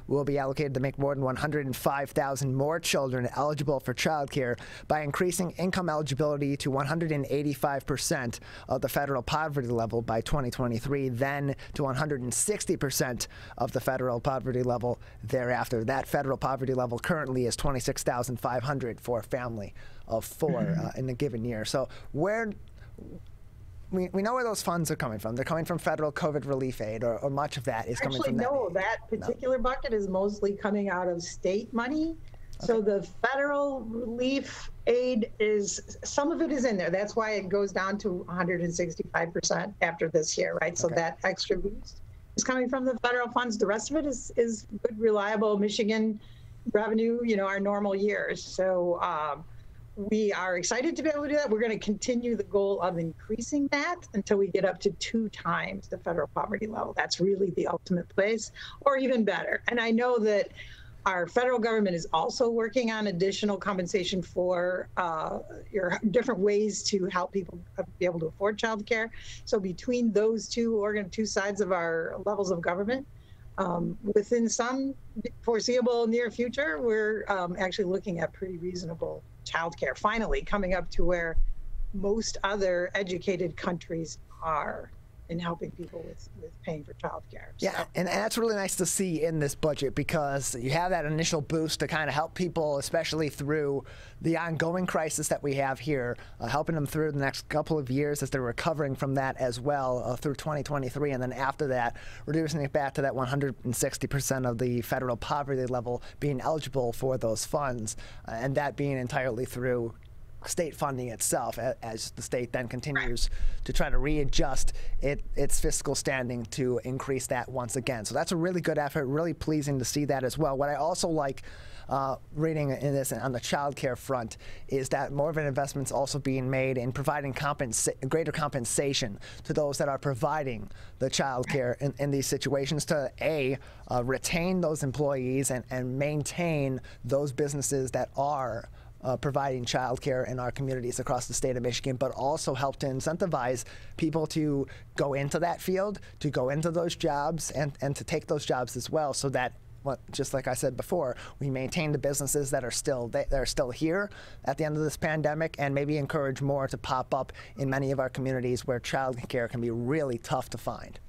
will be allocated to make more than 105,000 more children eligible for child care by increasing income eligibility to 185% of the federal poverty level by 2023, then to 160% of the federal poverty level thereafter. That federal poverty level currently is $26,500 for a family of four in a given year. So we know where those funds are coming from. They're coming from federal COVID relief aid, or much of that is coming from that. Actually, no, that particular bucket is mostly coming out of state money. Okay. So the federal relief aid some of it is in there. That's why it goes down to 165% after this year, right? So that extra boost is coming from the federal funds. The rest of it is good, reliable Michigan revenue, our normal years. So we are excited to be able to do that. We're going to continue the goal of increasing that until we get up to 2 times the federal poverty level. That's really the ultimate place, or even better. And I know that our federal government is also working on additional compensation for your different ways to help people be able to afford child care. So between those two sides of our levels of government, within some foreseeable near future, we're actually looking at pretty reasonable childcare, finally coming up to where most other educated countries are. in helping people with paying for childcare. Yeah, and that's really nice to see in this budget, because you have that initial boost to kind of help people, especially through the ongoing crisis that we have here, helping them through the next couple of years as they're recovering from that as well through 2023. And then after that, reducing it back to that 160% of the federal poverty level being eligible for those funds, and that being entirely through state funding itself, as the state then continues to try to readjust its fiscal standing to increase that once again. So that's a really good effort, really pleasing to see that as well. What I also like reading in this on the child care front is that more of an investment's also being made in providing greater compensation to those that are providing the child care in these situations to retain those employees and maintain those businesses that are providing childcare in our communities across the state of Michigan, but also help to incentivize people to go into that field, to go into those jobs, and to take those jobs as well, so that, just like I said before, we maintain the businesses that are still here at the end of this pandemic, and maybe encourage more to pop up in many of our communities where childcare can be really tough to find.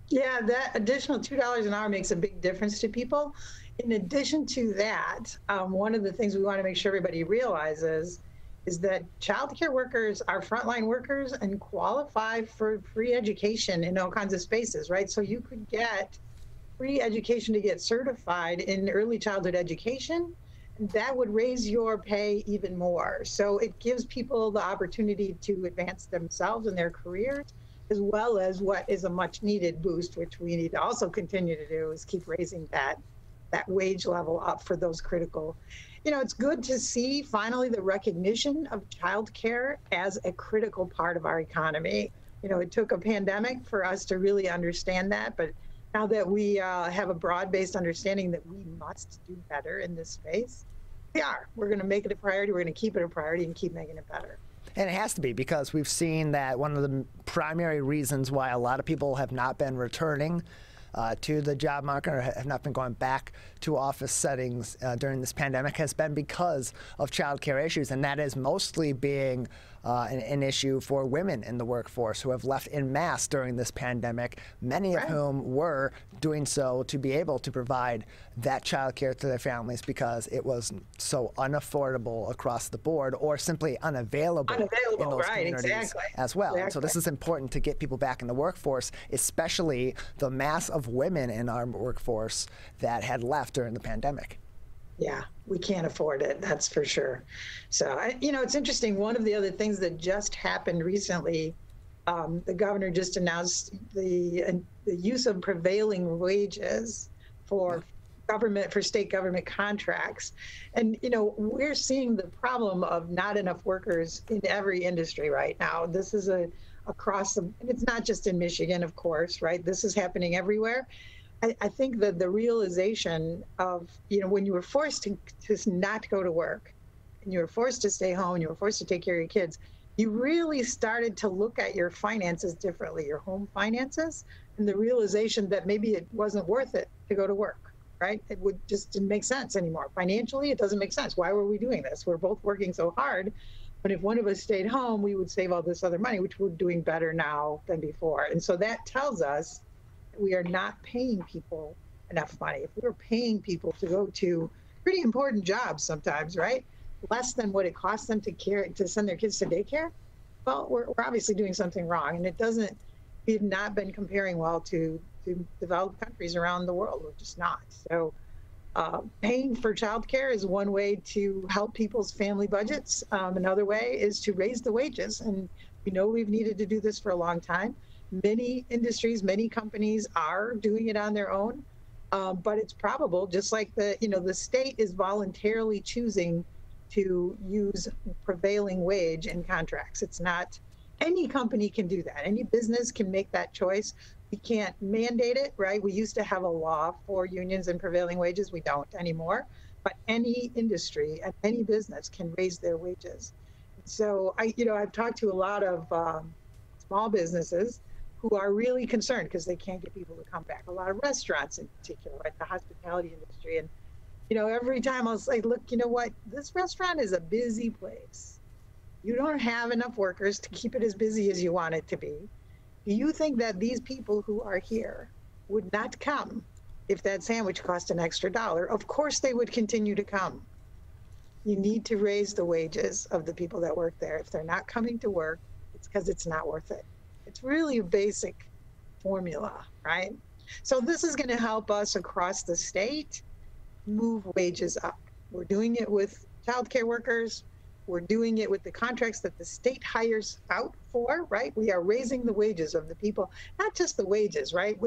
Yeah, that additional $2 an hour makes a big difference to people. In addition to that, one of the things we want to make sure everybody realizes is that child care workers are frontline workers and qualify for free education in all kinds of spaces, right? So you could get free education to get certified in early childhood education, and that would raise your pay even more. So it gives people the opportunity to advance themselves in their careers, as well as what is a much needed boost, which we need to also continue to do, is keep raising that wage level up for those critical. It's good to see finally the recognition of childcare as a critical part of our economy. It took a pandemic for us to really understand that, but now that we have a broad-based understanding that we must do better in this space, we're going to make it a priority. We're going to keep it a priority and keep making it better. And it has to be, because we've seen that one of the primary reasons why a lot of people have not been returning to the job market or have not been going back to office settings during this pandemic has been because of childcare issues, and that is mostly being an issue for women in the workforce who have left en masse during this pandemic, many of whom were doing so to be able to provide that childcare to their families because it was so unaffordable across the board, or simply unavailable in those communities as well. And so this is important to get people back in the workforce, especially the mass of women in our workforce that had left during the pandemic. Yeah, we can't afford it, that's for sure. So, it's interesting. One of the other things that just happened recently, the governor just announced the use of prevailing wages for state government contracts. And, we're seeing the problem of not enough workers in every industry right now. This is across and it's not just in Michigan, of course, right? This is happening everywhere. I think that the realization of, when you were forced to not go to work, and you were forced to stay home, and you were forced to take care of your kids, you really started to look at your finances differently, your home finances, and the realization that maybe it wasn't worth it to go to work, right? It didn't make sense anymore. Financially, it doesn't make sense. Why were we doing this? We're both working so hard, but if one of us stayed home, we would save all this other money, which we're doing better now than before. And so that tells us we are not paying people enough money. If we were paying people to go to pretty important jobs sometimes, right, less than what it costs them to send their kids to daycare, well, we're obviously doing something wrong. And we've not been comparing well to developed countries around the world. We're just not. So paying for childcare is one way to help people's family budgets. Another way is to raise the wages. And we know we've needed to do this for a long time. Many industries, many companies are doing it on their own, but it's probable, just like the state is voluntarily choosing to use prevailing wage in contracts. It's not, any company can do that. Any business can make that choice. We can't mandate it, right? We used to have a law for unions and prevailing wages. We don't anymore, but any industry and any business can raise their wages. So I've talked to a lot of small businesses who are really concerned because they can't get people to come back. A lot of restaurants in particular, like the hospitality industry. And, every time I'll say, look, you know what? This restaurant is a busy place. You don't have enough workers to keep it as busy as you want it to be. Do you think that these people who are here would not come if that sandwich cost an extra $1? Of course they would continue to come. You need to raise the wages of the people that work there. If they're not coming to work, it's because it's not worth it. It's really a basic formula, right? So this is going to help us across the state move wages up. We're doing it with childcare workers. We're doing it with the contracts that the state hires out for, right? We are raising the wages of the people, not just the wages, right?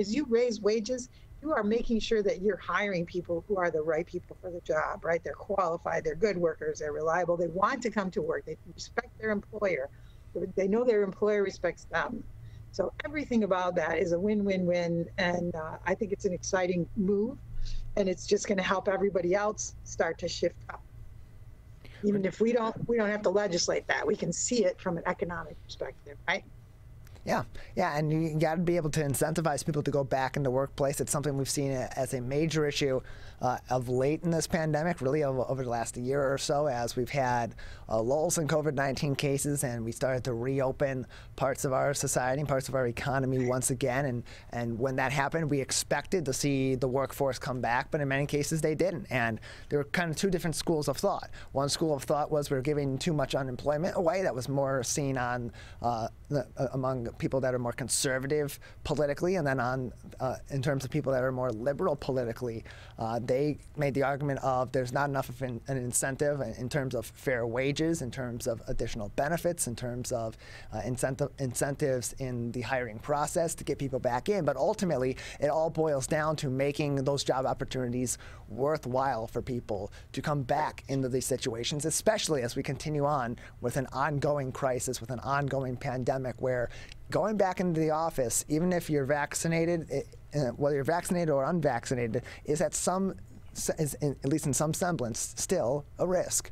As you raise wages, you are making sure that you're hiring people who are the right people for the job, right? They're qualified, they're good workers, they're reliable, they want to come to work, they respect their employer, they know their employer respects them. So everything about that is a win-win-win, and I think it's an exciting move, and it's just going to help everybody else start to shift up. Even if we don't have to legislate that, we can see it from an economic perspective, right? Yeah, and you got to be able to incentivize people to go back in the workplace. It's something we've seen as a major issue of late in this pandemic, really over the last year or so, as we've had lulls in COVID-19 cases, and we started to reopen parts of our society, parts of our economy once again. And when that happened, we expected to see the workforce come back, but in many cases they didn't. And there were kind of two different schools of thought. One school of thought was we were giving too much unemployment away. That was more seen on among people that are more conservative politically, and then in terms of people that are more liberal politically, they made the argument of there's not enough of an incentive in terms of fair wages, in terms of additional benefits, in terms of incentives in the hiring process to get people back in. But ultimately, it all boils down to making those job opportunities worthwhile for people to come back into these situations, especially as we continue on with an ongoing crisis, with an ongoing pandemic, where going back into the office, even if you're vaccinated, whether you're vaccinated or unvaccinated, is at least in some semblance, still a risk.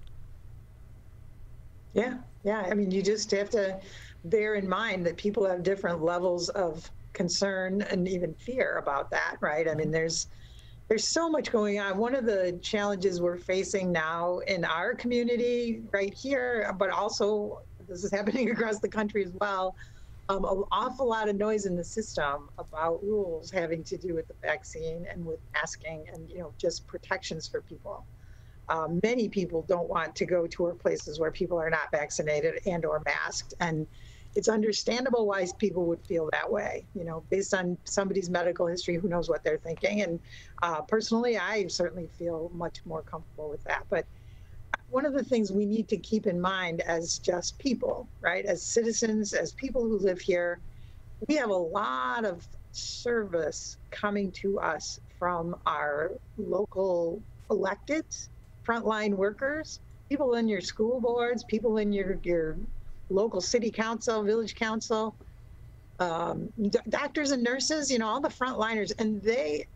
Yeah. I mean, you just have to bear in mind that people have different levels of concern and even fear about that, right? I mean, there's so much going on. One of the challenges we're facing now in our community right here, but also this is happening across the country as well, an awful lot of noise in the system about rules having to do with the vaccine and with masking and, just protections for people. Many people don't want to go to workplaces where people are not vaccinated and or masked. And it's understandable why people would feel that way, based on somebody's medical history, who knows what they're thinking. And personally, I certainly feel much more comfortable with that. But one of the things we need to keep in mind as just people, right, as citizens, as people who live here, we have a lot of service coming to us from our local electeds, frontline workers, people in your school boards, people in your local city council, village council, doctors and nurses, all the frontliners, and they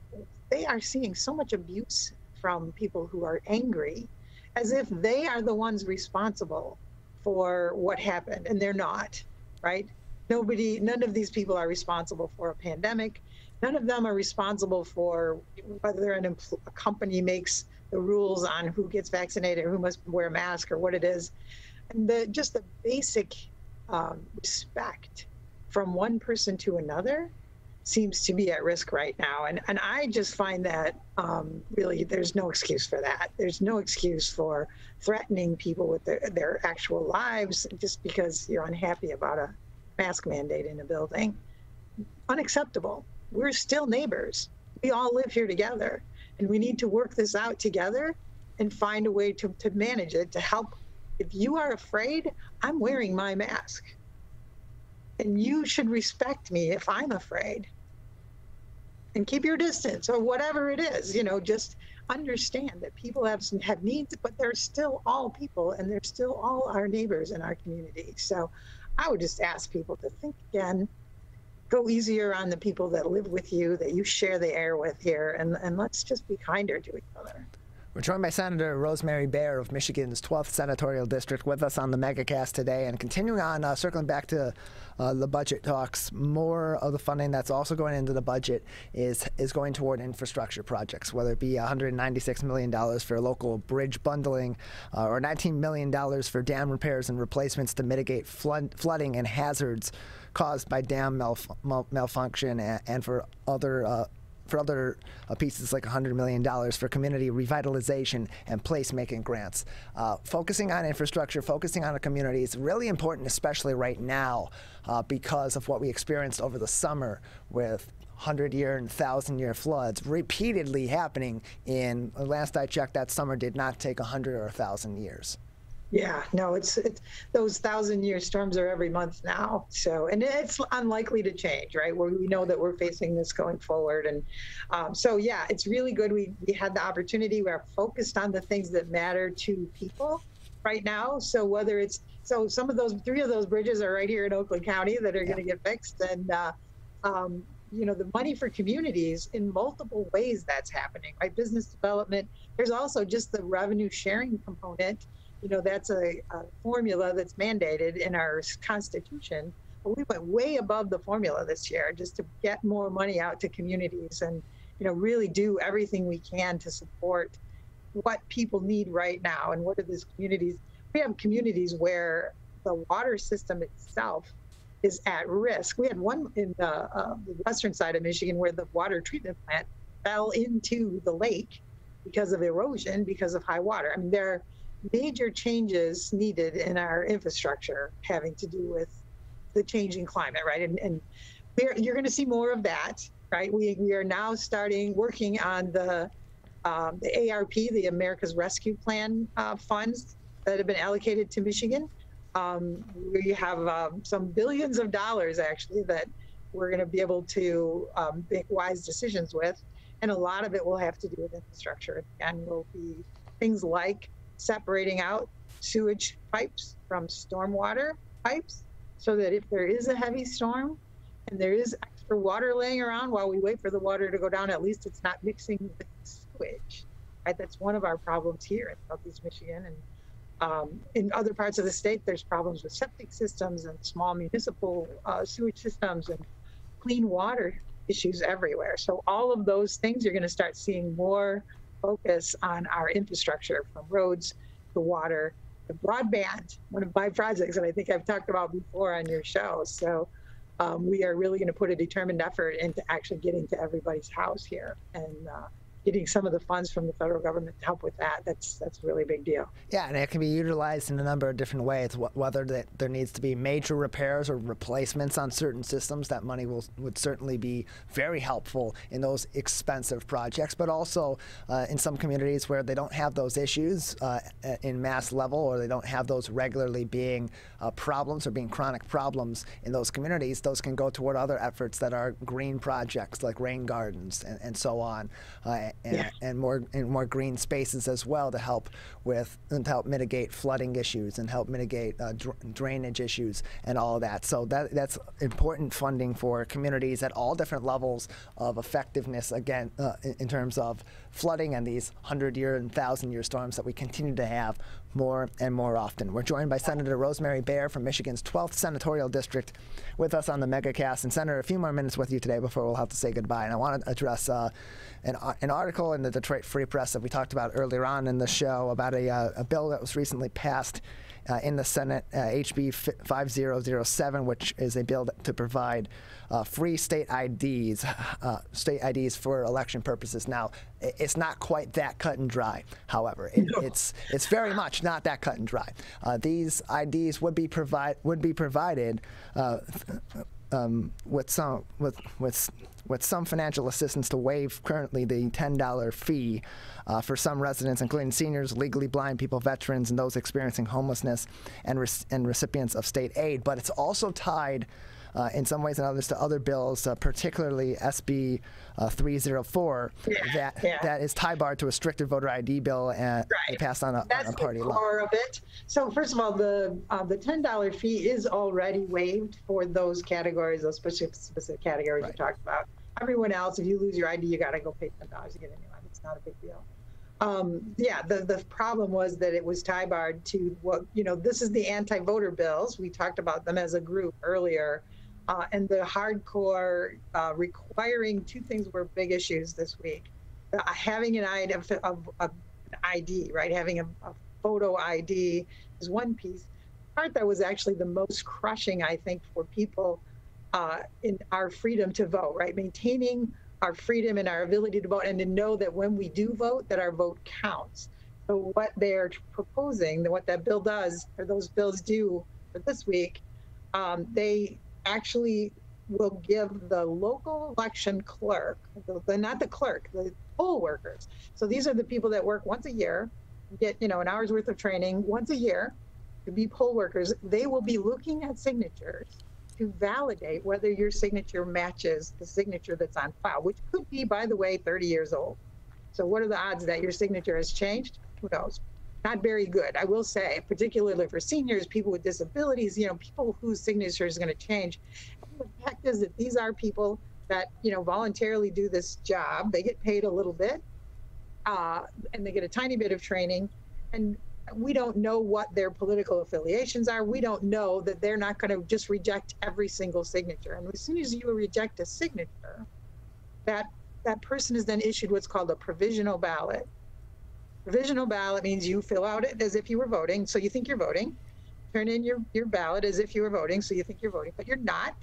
are seeing so much abuse from people who are angry, as if they are the ones responsible for what happened, and they're not, right? None of these people are responsible for a pandemic. None of them are responsible for whether a company makes the rules on who gets vaccinated or who must wear a mask or what it is. And just the basic respect from one person to another seems to be at risk right now. And I just find that really there's no excuse for that. There's no excuse for threatening people with their actual lives just because you're unhappy about a mask mandate in a building. Unacceptable. We're still neighbors. We all live here together, and we need to work this out together and find a way to manage it, to help. If you are afraid, I'm wearing my mask. And you should respect me if I'm afraid. And keep your distance or whatever it is, just understand that people have needs, but they're still all people and they're still all our neighbors in our community. So I would just ask people to think again, go easier on the people that live with you, that you share the air with here, and let's just be kinder to each other. We're joined by Senator Rosemary Bayer of Michigan's 12th Senatorial District with us on the Megacast today. And continuing on, circling back to the budget talks, more of the funding that's also going into the budget is going toward infrastructure projects, whether it be $196 million for local bridge bundling or $19 million for dam repairs and replacements to mitigate flooding and hazards caused by dam malfunction, and for other pieces like $100 million for community revitalization and placemaking grants. Focusing on infrastructure, focusing on the community is really important, especially right now, because of what we experienced over the summer with 100-year and 1,000-year floods repeatedly happening in, last I checked, that summer did not take 100 or 1,000 years. Yeah, no, it's those 1,000-year storms are every month now. So, and it's unlikely to change, right? We know that we're facing this going forward. And so, yeah, it's really good. We had the opportunity. We're focused on the things that matter to people right now. So whether it's, so some of those, 3 of those bridges are right here in Oakland County that are going to get fixed. And, you know, the money for communities in multiple ways that's happening, right? Business development. There's also just the revenue sharing component. You know, that's a formula that's mandated in our Constitution. But we went way above the formula this year just to get more money out to communities and, you know, really do everything we can to support what people need right now. And what are these communities? We have communities where the water system itself is at risk. We had one in the western side of Michigan where the water treatment plant fell into the lake because of erosion, because of high water. I mean, there are major changes needed in our infrastructure having to do with the changing climate, right? And you're going to see more of that, right? We are now working on the ARP, the America's Rescue Plan funds that have been allocated to Michigan. We have some billions of dollars actually that we're going to be able to make wise decisions with, and a lot of it will have to do with infrastructure, and will be things like separating out sewage pipes from stormwater pipes, so that if there is a heavy storm and there is extra water laying around while we wait for the water to go down, at least it's not mixing with sewage, right? That's one of our problems here in Southeast Michigan. And in other parts of the state, there's problems with septic systems and small municipal sewage systems and clean water issues everywhere. So all of those things, you're going to start seeing more focus on our infrastructure, from roads to water to broadband, one of my projects that I think I've talked about before on your show. So we are really going to put a determined effort into actually getting to everybody's house here and getting some of the funds from the federal government to help with that. That's a really big deal. Yeah, and it can be utilized in a number of different ways, whether there needs to be major repairs or replacements on certain systems. That money would certainly be very helpful in those expensive projects, but also in some communities where they don't have those issues in mass level, or they don't have those regularly being problems or being chronic problems in those communities, those can go toward other efforts that are green projects like rain gardens and so on. And more green spaces as well to help mitigate flooding issues and help mitigate drainage issues and all of that. So that's important funding for communities at all different levels of effectiveness, again, in terms of flooding and these 100-year and 1,000-year storms that we continue to have more and more often. We're joined by Senator Rosemary Bayer from Michigan's 12th Senatorial District with us on the Megacast. And Senator, a few more minutes with you today before we'll have to say goodbye. And I want to address an article in the Detroit Free Press that we talked about earlier on in the show about a bill that was recently passed in the Senate, HB 5007, which is a bill to provide free state IDs for election purposes. Now, it's not quite that cut and dry. However, it's very much not that cut and dry. These IDs would be provided with some financial assistance to waive currently the $10 fee for some residents, including seniors, legally blind people, veterans, and those experiencing homelessness and recipients of state aid. But it's also tied in some ways and others to other bills, particularly SB 304, that is tie-barred to a stricter voter ID bill and they passed on a party law. That's the core of it. So first of all, the $10 fee is already waived for those categories, those specific categories you talked about. Everyone else, if you lose your ID, you got to go pay $10 to get a new one. It's not a big deal. Yeah, the problem was that it was tie-barred to what, this is the anti-voter bills. We talked about them as a group earlier. And the hardcore requiring two things were big issues this week. Having an ID, right? Having a photo ID is one piece. The part that was actually the most crushing, I think, for people in our freedom to vote, right? Maintaining our freedom and our ability to vote, and to know that when we do vote, that our vote counts. So what they're proposing, what that bill does, or those bills do for this week, they actually will give the local election clerk, not the clerk, the poll workers. So these are the people that work once a year, get an hour's worth of training once a year to be poll workers. They will be looking at signatures to validate whether your signature matches the signature that's on file, which could be, by the way, 30 years old. So what are the odds that your signature has changed? Who knows? Not very good, I will say, particularly for seniors, people with disabilities, people whose signature is going to change. And the fact is that these are people that, voluntarily do this job. They get paid a little bit, and they get a tiny bit of training. And we don't know what their political affiliations are. We don't know that they're not going to just reject every single signature. And as soon as you reject a signature, that person is then issued what's called a provisional ballot. Provisional ballot means you fill out it as if you were voting, so you think you're voting. Turn in your ballot as if you were voting, so you think you're voting, but you're not.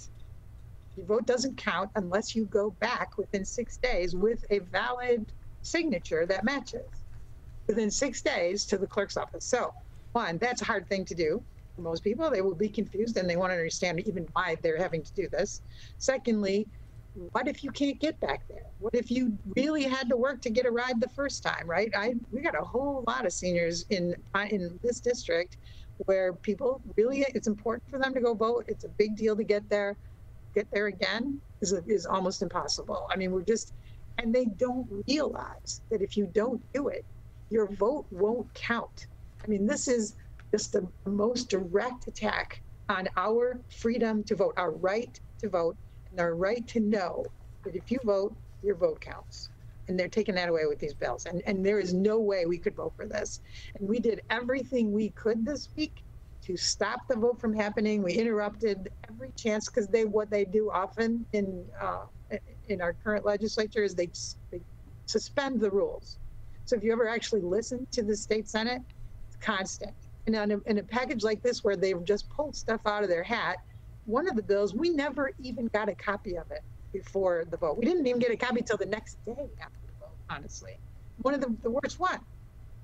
Your vote doesn't count unless you go back within 6 days with a valid signature that matches. Within 6 days to the clerk's office. So, one, that's a hard thing to do for most people. They will be confused and they want to understand even why they're having to do this. Secondly, what if you can't get back there? What if you really had to work to get a ride the first time, right? We got a whole lot of seniors in this district where people really, it's important for them to go vote. It's a big deal to get there. Get there again is almost impossible. I mean, and they don't realize that if you don't do it, your vote won't count. I mean, this is just the most direct attack on our freedom to vote, our right to vote, and our right to know that if you vote, your vote counts. And they're taking that away with these bills. And there is no way we could vote for this. And we did everything we could this week to stop the vote from happening. We interrupted every chance, because what they do often in our current legislature is they suspend the rules. So if you ever actually listen to the state Senate, it's constant. And in a package like this, where they've just pulled stuff out of their hat, one of the bills, we never even got a copy of it before the vote. We didn't even get a copy till the next day after the vote, honestly. One of the worst one.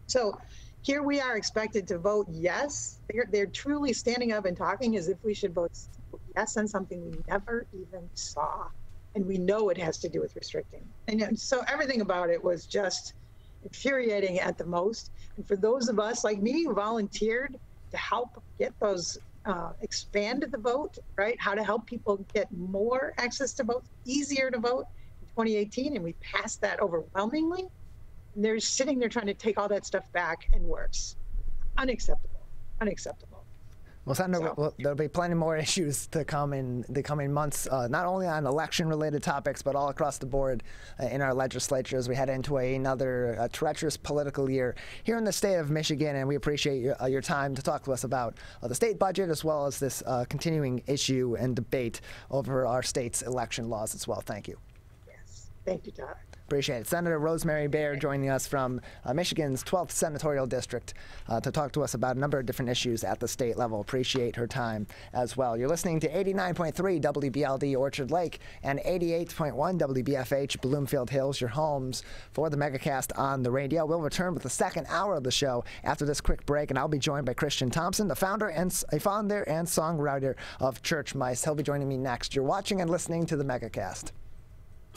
So here we are expected to vote yes. They're truly standing up and talking as if we should vote yes on something we never even saw. And we know it has to do with restricting. And so everything about it was just infuriating at the most. And for those of us like me who volunteered to help get those expand the vote, right? How to help people get more access to vote, easier to vote in 2018, and we passed that overwhelmingly. And they're sitting there trying to take all that stuff back and worse. Unacceptable. Unacceptable. Well, Senator, there'll be plenty more issues to come in the coming months, not only on election-related topics, but all across the board in our legislature as we head into another treacherous political year here in the state of Michigan. And we appreciate your time to talk to us about the state budget, as well as this continuing issue and debate over our state's election laws as well. Thank you. Yes. Thank you, Todd. Appreciate it. Senator Rosemary Bayer joining us from Michigan's 12th Senatorial District to talk to us about a number of different issues at the state level. Appreciate her time as well. You're listening to 89.3 WBLD Orchard Lake and 88.1 WBFH Bloomfield Hills, your homes for the Megacast on the radio. We'll return with the second hour of the show after this quick break, and I'll be joined by Christian Thompson, the founder and songwriter of Church Mice. He'll be joining me next. You're watching and listening to the Megacast.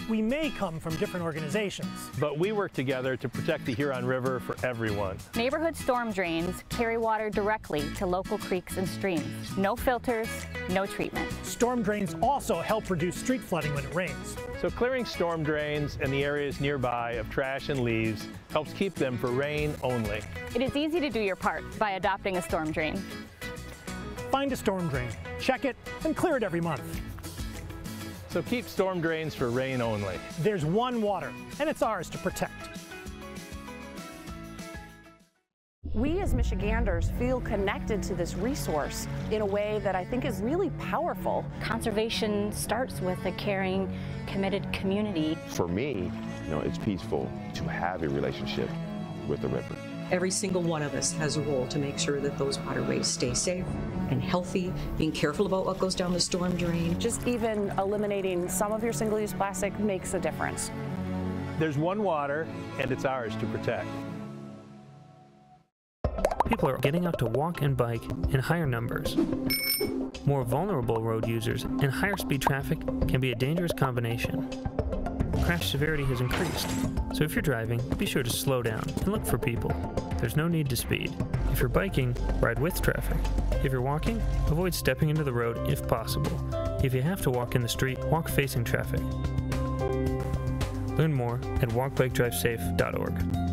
We may come from different organizations, but we work together to protect the Huron River for everyone. Neighborhood storm drains carry water directly to local creeks and streams. No filters, no treatment. Storm drains also help reduce street flooding when it rains. So clearing storm drains and the areas nearby of trash and leaves helps keep them for rain only. It is easy to do your part by adopting a storm drain. Find a storm drain, check it, and clear it every month. So keep storm drains for rain only. There's one water, and it's ours to protect. We as Michiganders feel connected to this resource in a way that I think is really powerful. Conservation starts with a caring, committed community. For me, it's peaceful to have a relationship with the river. Every single one of us has a role to make sure that those waterways stay safe and healthy, being careful about what goes down the storm drain. Just even eliminating some of your single-use plastic makes a difference. There's one water, and it's ours to protect. People are getting out to walk and bike in higher numbers. More vulnerable road users and higher speed traffic can be a dangerous combination. Crash severity has increased, so if you're driving, be sure to slow down and look for people. There's no need to speed. If you're biking, ride with traffic. If you're walking, avoid stepping into the road if possible. If you have to walk in the street, walk facing traffic. Learn more at walkbikedrivesafe.org.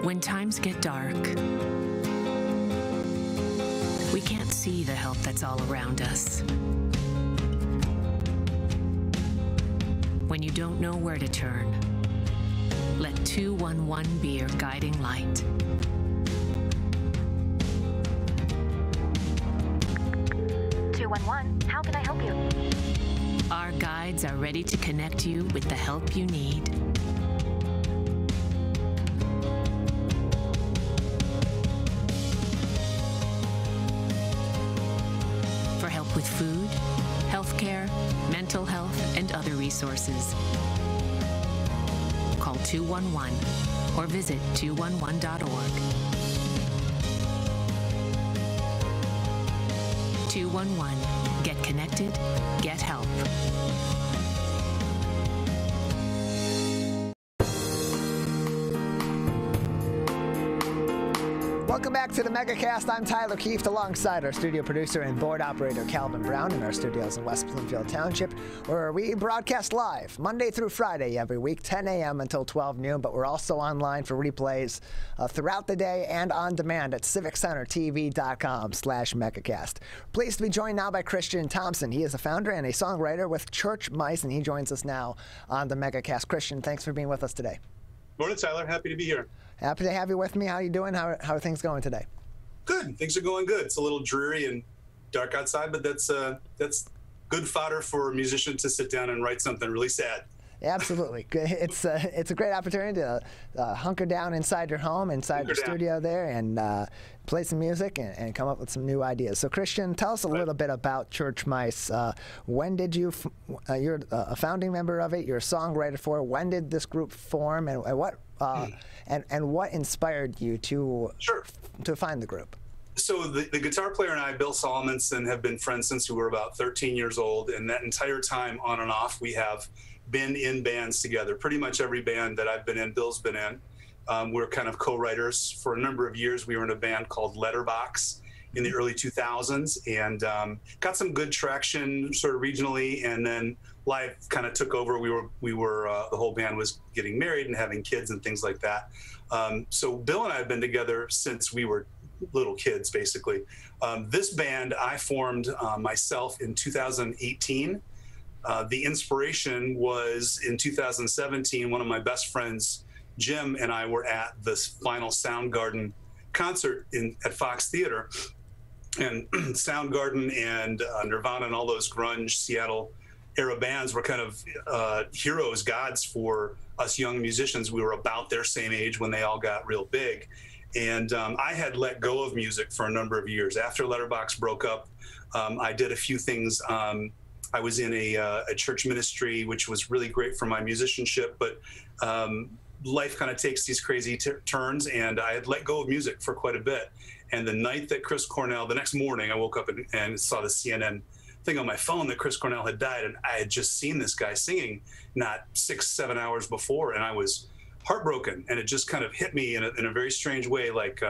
When times get dark, we can't see the help that's all around us. When you don't know where to turn, let 211 be your guiding light. How can I help you? Our guides are ready to connect you with the help you need. For help with food, healthcare, mental health, and other resources, call 211 or visit 211.org. 211. Get connected, get help. Welcome back to the Megacast. I'm Tyler Keefe alongside our studio producer and board operator Calvin Brown in our studios in West Bloomfield Township, where we broadcast live Monday through Friday every week, 10 a.m. until 12 noon, but we're also online for replays throughout the day and on demand at civiccentertv.com/Megacast. Pleased to be joined now by Christian Thompson. He is a founder and a songwriter with Church Mice, and he joins us now on the Megacast. Christian, thanks for being with us today. Morning, Tyler. Happy to be here. Happy to have you with me. How are you doing? How are things going today? Good. Things are going good. It's a little dreary and dark outside, but that's good fodder for a musician to sit down and write something really sad. Yeah, absolutely. It's a great opportunity to hunker down inside your home, inside your studio there, and play some music and come up with some new ideas. So, Christian, tell us a little bit about Church Mice. When did you? You're a founding member of it. You're a songwriter for it. When did this group form, and what? And what inspired you to find the group? So the guitar player and I, Bill Solomonson, have been friends since we were about 13 years old, and that entire time, on and off, we have been in bands together. Pretty much every band that I've been in, Bill's been in. We're kind of co-writers. For a number of years, we were in a band called Letterbox in the early 2000s, and got some good traction sort of regionally, and then life kind of took over. We were the whole band was getting married and having kids and things like that. So Bill and I have been together since we were little kids, basically. This band I formed myself in 2018. The inspiration was in 2017, one of my best friends, Jim, and I were at this final Soundgarden concert at Fox Theater. And Soundgarden and Nirvana and all those grunge Seattle era bands were kind of heroes, gods for us young musicians. We were about their same age when they all got real big. And I had let go of music for a number of years. After Letterbox broke up, I did a few things. I was in a church ministry, which was really great for my musicianship, but life kind of takes these crazy turns, and I had let go of music for quite a bit. And the night that Chris Cornell, the next morning, I woke up and saw the CNN thing on my phone that Chris Cornell had died, and I had just seen this guy singing not 6-7 hours before, and I was heartbroken, and it just kind of hit me in a very strange way. Like,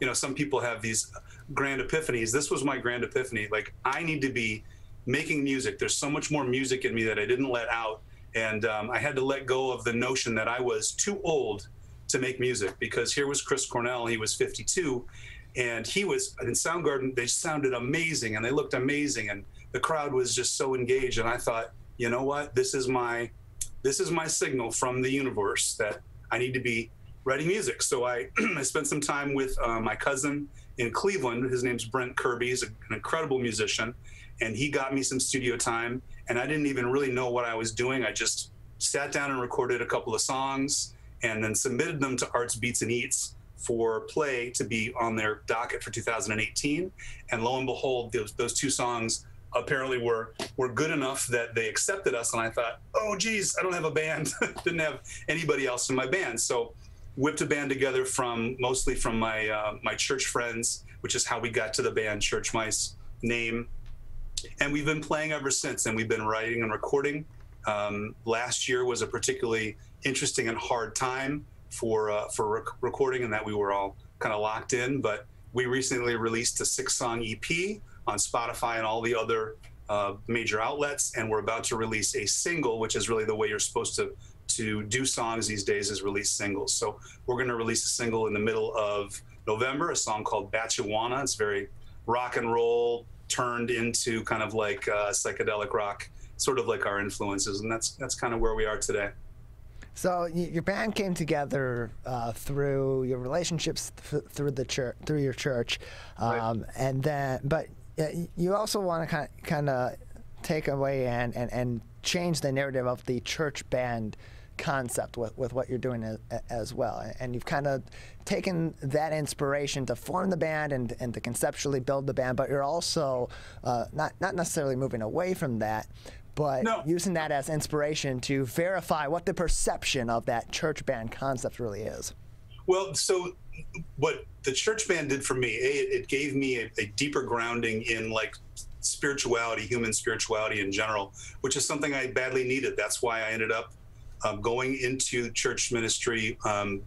you know, some people have these grand epiphanies. This was my grand epiphany. Like, I need to be making music. There's so much more music in me that I didn't let out, and I had to let go of the notion that I was too old to make music, because here was Chris Cornell. He was 52, and he was in Soundgarden. They sounded amazing, and they looked amazing, and the crowd was just so engaged. And I thought, you know what? This is my this is my signal from the universe that I need to be writing music. So I spent some time with my cousin in Cleveland. His name's Brent Kirby. He's an incredible musician, and he got me some studio time, and I didn't even really know what I was doing. I just sat down and recorded a couple of songs and then submitted them to Arts, Beats, and Eats for play to be on their docket for 2018. And lo and behold, those two songs apparently were good enough that they accepted us. And I thought, oh, geez, I don't have a band. Didn't have anybody else in my band. So whipped a band together mostly from my my church friends, which is how we got to the band Church Mice name. And we've been playing ever since, and we've been writing and recording. Last year was a particularly interesting and hard time for recording, in that we were all kind of locked in. But we recently released a 6-song EP on Spotify and all the other major outlets, and we're about to release a single, which is really the way you're supposed to do songs these days, is release singles. So we're going to release a single in the middle of November, a song called Batchawana. It's very rock and roll turned into kind of like psychedelic rock, sort of like our influences, and that's kind of where we are today. So your band came together through your relationships through your church, Right. and then, but you also want to kind of take away and change the narrative of the church band concept with what you're doing as well. And you've kind of taken that inspiration to form the band and to conceptually build the band, but you're also not necessarily moving away from that, but using that as inspiration to verify what the perception of that church band concept really is. Well, so what the church band did for me, it gave me a deeper grounding in like spirituality, human spirituality in general, which is something I badly needed. That's why I ended up going into church ministry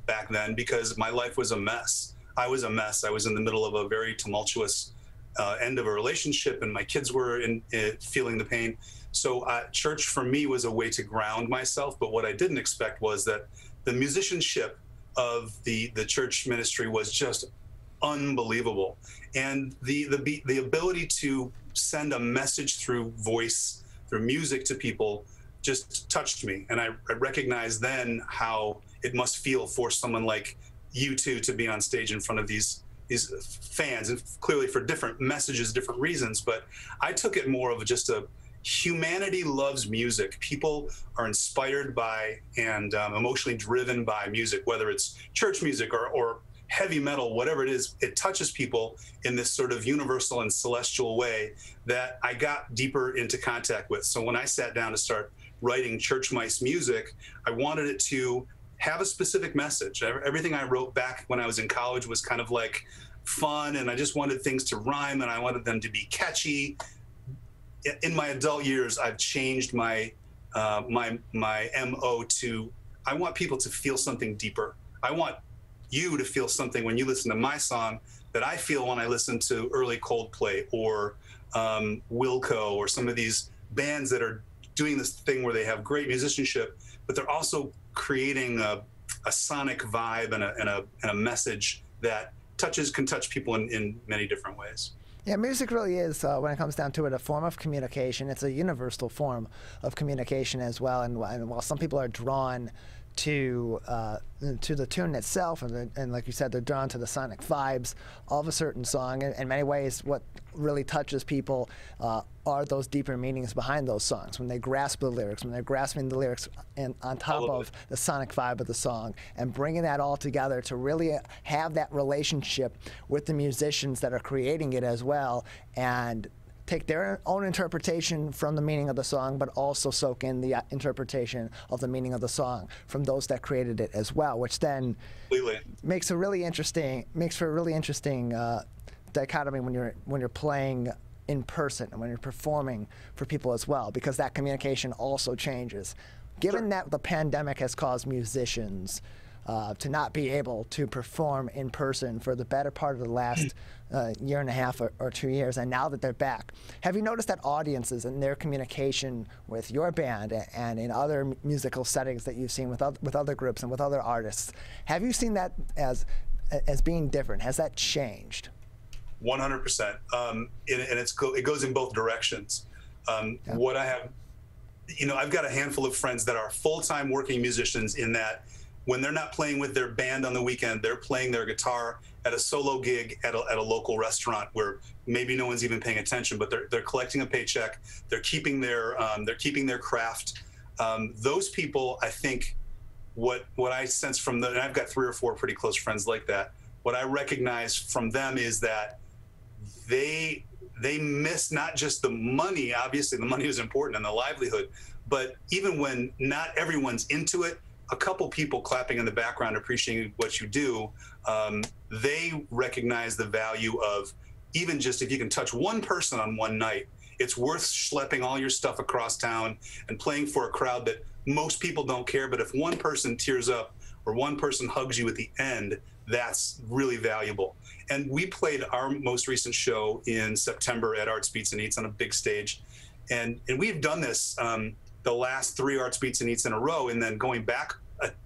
back then, because my life was a mess. I was a mess. I was in the middle of a very tumultuous end of a relationship, and my kids were feeling the pain. So church for me was a way to ground myself. But what I didn't expect was that the musicianship of the church ministry was just unbelievable. And the ability to send a message through voice, through music to people just touched me. And I recognized then how it must feel for someone like you two to be on stage in front of these fans, and clearly for different messages, different reasons. But I took it more of just a humanity loves music. People are inspired by and emotionally driven by music, whether it's church music or heavy metal, whatever it is. It touches people in this sort of universal and celestial way that I got deeper into contact with. So when I sat down to start writing Church Mice music, I wanted it to have a specific message. Everything I wrote back when I was in college was kind of like fun, and I just wanted things to rhyme, and I wanted them to be catchy. In my adult years, I've changed my my MO to, I want people to feel something deeper. I want you to feel something when you listen to my song that I feel when I listen to early Coldplay or Wilco or some of these bands that are doing this thing where they have great musicianship, but they're also creating a sonic vibe and a message that can touch people in many different ways. Yeah, music really is, when it comes down to it, a form of communication. It's a universal form of communication as well. And while some people are drawn to the tune itself, and like you said, they're drawn to the sonic vibes of a certain song. In many ways, what really touches people are those deeper meanings behind those songs. When they grasp the lyrics, when they're grasping the lyrics on top of the sonic vibe of the song, and bringing that all together to really have that relationship with the musicians that are creating it as well, and take their own interpretation from the meaning of the song, but also soak in the interpretation of the meaning of the song from those that created it as well, which then makes for a really interesting dichotomy when you're playing in person and when you're performing for people as well, because that communication also changes. Given that the pandemic has caused musicians to not be able to perform in person for the better part of the last year and a half or 2 years, and now that they're back, have you noticed that audiences and their communication with your band and in other musical settings that you've seen with other groups and with other artists, have you seen that as being different? Has that changed? 100%, and it goes in both directions. What I have you know, I've got a handful of friends that are full-time working musicians in that when they're not playing with their band on the weekend, they're playing their guitar at a solo gig at a local restaurant where maybe no one's even paying attention, but they're collecting a paycheck. They're keeping their craft. Those people, I think, what I sense from and I've got 3 or 4 pretty close friends like that. What I recognize from them is that they miss not just the money. Obviously, the money is important and the livelihood, but even when not everyone's into it, a couple people clapping in the background, appreciating what you do, they recognize the value of even just if you can touch one person on one night, it's worth schlepping all your stuff across town and playing for a crowd that most people don't care. But if one person tears up or one person hugs you at the end, that's really valuable. And we played our most recent show in September at Arts Beats and Eats on a big stage. And we've done this the last 3 Arts Beats and Eats in a row, and then going back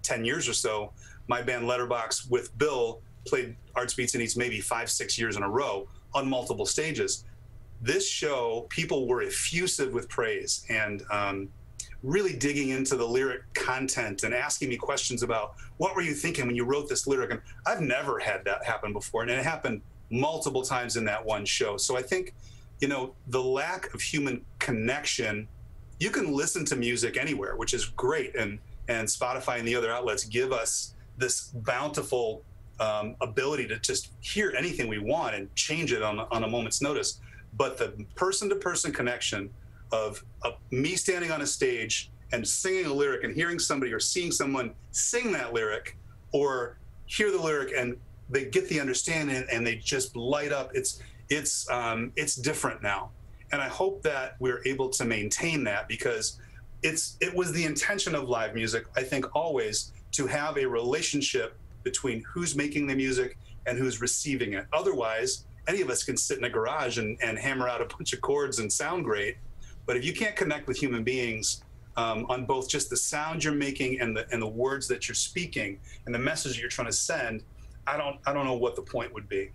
10 years or so, my band Letterbox with Bill played Arts Beats and Eats maybe 5-6 years in a row on multiple stages. This show, people were effusive with praise and really digging into the lyric content and asking me questions about what were you thinking when you wrote this lyric. And I've never had that happen before, and it happened multiple times in that one show. So I think, you know, the lack of human connection, you can listen to music anywhere, which is great, and Spotify and the other outlets give us this bountiful ability to just hear anything we want and change it on a moment's notice. But the person-to-person connection of me standing on a stage and singing a lyric and hearing somebody or seeing someone sing that lyric or hear the lyric and they get the understanding and they just light up, it's different now. And I hope that we're able to maintain that, because it was the intention of live music, I think, always to have a relationship between who's making the music and who's receiving it. Otherwise, any of us can sit in a garage and hammer out a bunch of chords and sound great. But if you can't connect with human beings on both just the sound you're making and the words that you're speaking and the message you're trying to send, I don't know what the point would be.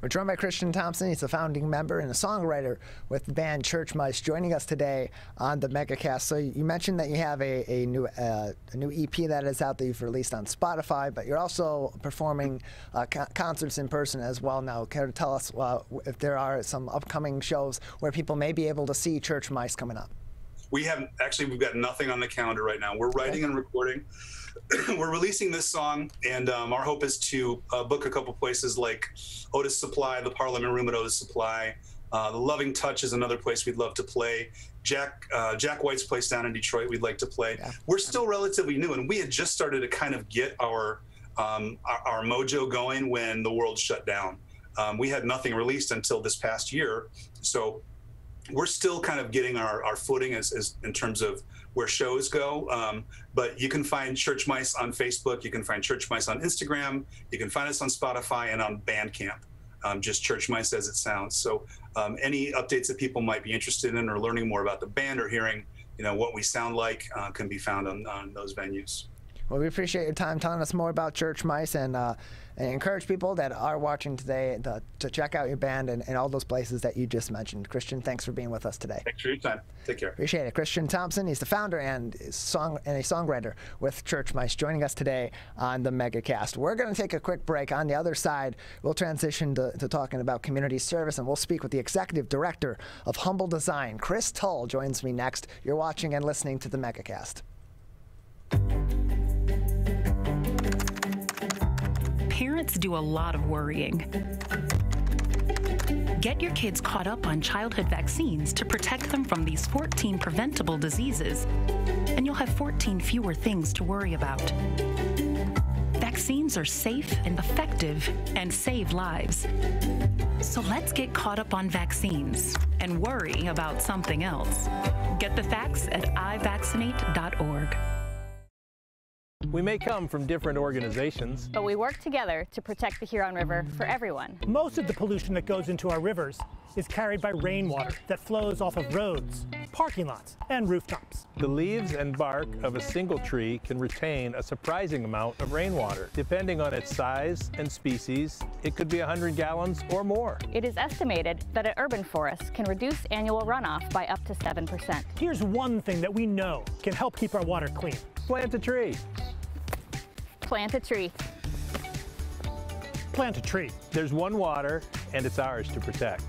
We're joined by Christian Thompson. He's a founding member and a songwriter with the band Church Mice, joining us today on the Megacast. So you mentioned that you have a new EP that is out that you've released on Spotify, but you're also performing concerts in person as well now. Can you tell us if there are some upcoming shows where people may be able to see Church Mice coming up? We've got nothing on the calendar right now. We're writing and recording. We're releasing this song, and our hope is to book a couple places like Otis Supply, the Parliament Room at Otis Supply. The Loving Touch is another place we'd love to play. Jack White's place down in Detroit we'd like to play. Yeah. We're still relatively new, and we had just started to kind of get our mojo going when the world shut down. We had nothing released until this past year, so we're still kind of getting our footing as in terms of where shows go. But you can find Church Mice on Facebook. You can find Church Mice on Instagram. You can find us on Spotify and on Bandcamp. Just Church Mice as it sounds. So any updates that people might be interested in or learning more about the band or hearing, you know, what we sound like can be found on those venues. Well, we appreciate your time telling us more about Church Mice, and encourage people that are watching today to check out your band and all those places that you just mentioned. Christian, thanks for being with us today. Thanks for your time. Take care. Appreciate it. Christian Thompson, he's the founder and a songwriter with Church Mice, joining us today on the Megacast. We're going to take a quick break. On the other side, we'll transition to talking about community service, and we'll speak with the executive director of Humble Design. Chris Tull joins me next. You're watching and listening to the Megacast. Parents do a lot of worrying. Get your kids caught up on childhood vaccines to protect them from these 14 preventable diseases, and you'll have 14 fewer things to worry about. Vaccines are safe and effective and save lives. So let's get caught up on vaccines and worry about something else. Get the facts at ivaccinate.org. We may come from different organizations, but we work together to protect the Huron River for everyone. Most of the pollution that goes into our rivers is carried by rainwater that flows off of roads, parking lots and rooftops. The leaves and bark of a single tree can retain a surprising amount of rainwater. Depending on its size and species, it could be 100 gallons or more. It is estimated that an urban forest can reduce annual runoff by up to 7%. Here's one thing that we know can help keep our water clean. Plant a tree. Plant a tree. Plant a tree. There's one water, and it's ours to protect.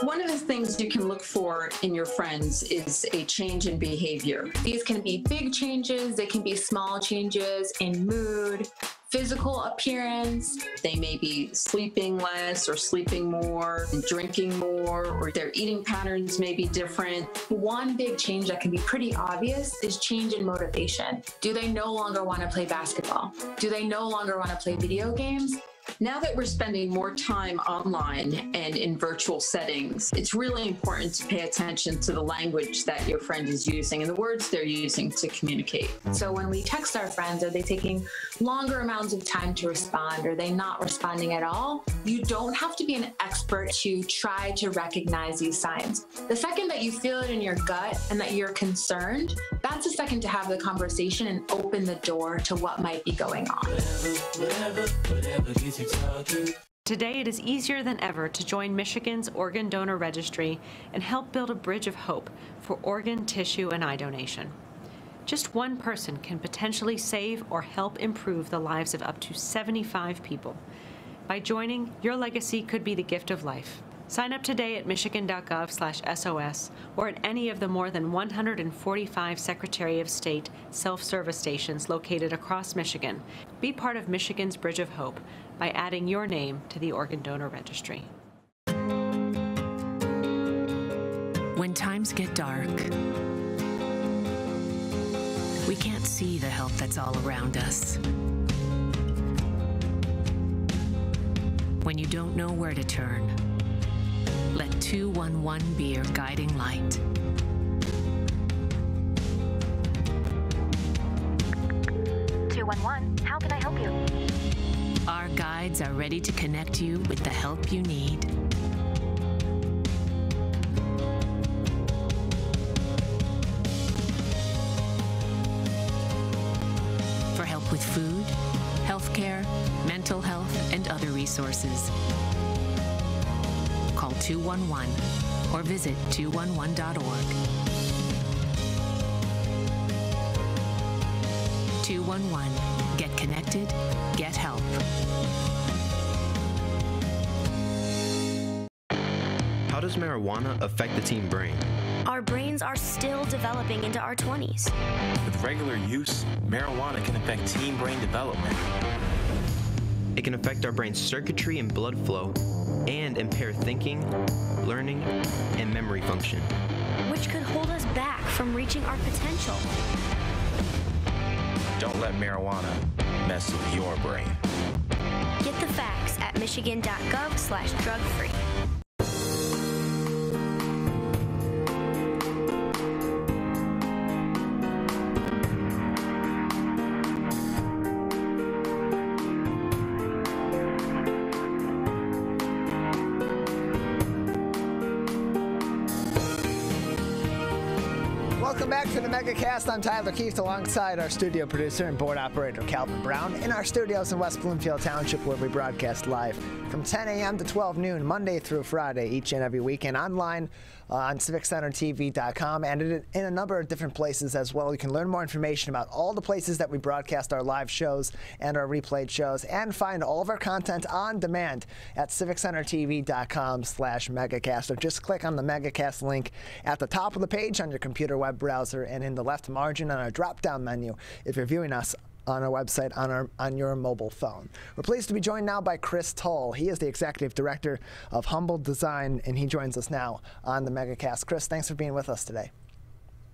One of the things you can look for in your friends is a change in behavior. These can be big changes, they can be small changes in mood, physical appearance. They may be sleeping less or sleeping more, drinking more, or their eating patterns may be different. One big change that can be pretty obvious is change in motivation. Do they no longer want to play basketball? Do they no longer want to play video games? Now that we're spending more time online and in virtual settings, it's really important to pay attention to the language that your friend is using and the words they're using to communicate. So when we text our friends, are they taking longer amounts of time to respond? Are they not responding at all? You don't have to be an expert to try to recognize these signs. The second that you feel it in your gut and that you're concerned, that's the second to have the conversation and open the door to what might be going on. Today, it is easier than ever to join Michigan's Organ Donor Registry and help build a bridge of hope for organ, tissue, and eye donation. Just one person can potentially save or help improve the lives of up to 75 people. By joining, your legacy could be the gift of life. Sign up today at michigan.gov/SOS or at any of the more than 145 Secretary of State self-service stations located across Michigan. Be part of Michigan's Bridge of Hope by adding your name to the Organ Donor Registry. When times get dark, we can't see the help that's all around us. When you don't know where to turn, let 211 be your guiding light. How can I help you? Our guides are ready to connect you with the help you need. For help with food, healthcare, mental health, and other resources. Call 211 or visit 211.org. 211. Get connected, get help. How does marijuana affect the teen brain? Our brains are still developing into our 20s. With regular use, marijuana can affect teen brain development. It can affect our brain's circuitry and blood flow and impair thinking, learning, and memory function, which could hold us back from reaching our potential. Don't let marijuana mess with your brain. Get the facts at michigan.gov/drug-free. Welcome back to the Megacast. I'm Tyler Keith alongside our studio producer and board operator Calvin Brown in our studios in West Bloomfield Township, where we broadcast live from 10 a.m. to 12 noon, Monday through Friday, each and every weekend, online on civiccentertv.com and in a number of different places as well. You can learn more information about all the places that we broadcast our live shows and our replayed shows, and find all of our content on demand at civiccentertv.com/megacast. Or just click on the Megacast link at the top of the page on your computer web browser and in the left margin on our drop-down menu if you're viewing us on our website on your mobile phone. We're pleased to be joined now by Chris Tull. He is the Executive Director of Humble Design, and he joins us now on the Megacast. Chris, thanks for being with us today.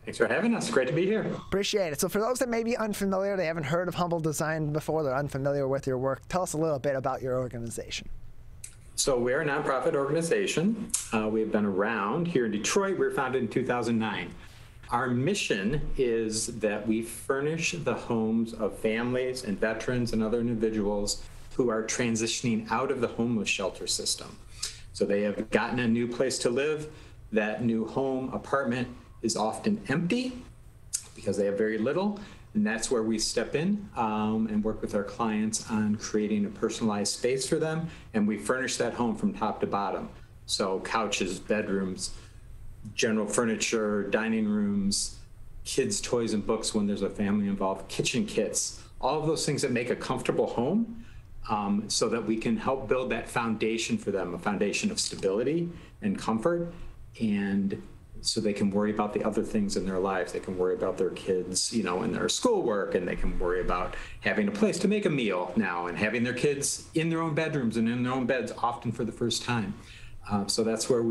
Thanks for having us. Great to be here. Appreciate it. So for those that may be unfamiliar, they haven't heard of Humble Design before, they're unfamiliar with your work, tell us a little bit about your organization. So we're a nonprofit organization. We've been around here in Detroit. We were founded in 2009. Our mission is that we furnish the homes of families and veterans and other individuals who are transitioning out of the homeless shelter system. So they have gotten a new place to live. That new home apartment is often empty because they have very little. And that's where we step in and work with our clients on creating a personalized space for them. And we furnish that home from top to bottom. So couches, bedrooms, general furniture, dining rooms, kids' toys and books when there's a family involved, kitchen kits, all of those things that make a comfortable home so that we can help build that foundation for them, a foundation of stability and comfort, and so they can worry about the other things in their lives. They can worry about their kids, you know, and their schoolwork, and they can worry about having a place to make a meal now and having their kids in their own bedrooms and in their own beds, often for the first time. So that's where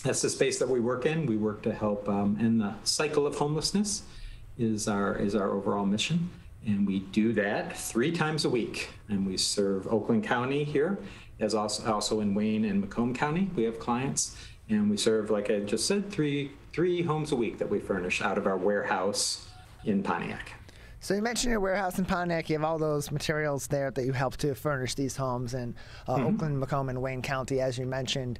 that's the space that we work in. We work to help end the cycle of homelessness is our overall mission. And we do that 3 times a week. And we serve Oakland County here, as also in Wayne and Macomb County. We have clients. And we serve, like I just said, three homes a week that we furnish out of our warehouse in Pontiac. So you mentioned your warehouse in Pontiac. You have all those materials there that you help to furnish these homes in Oakland, Macomb, and Wayne County, as you mentioned.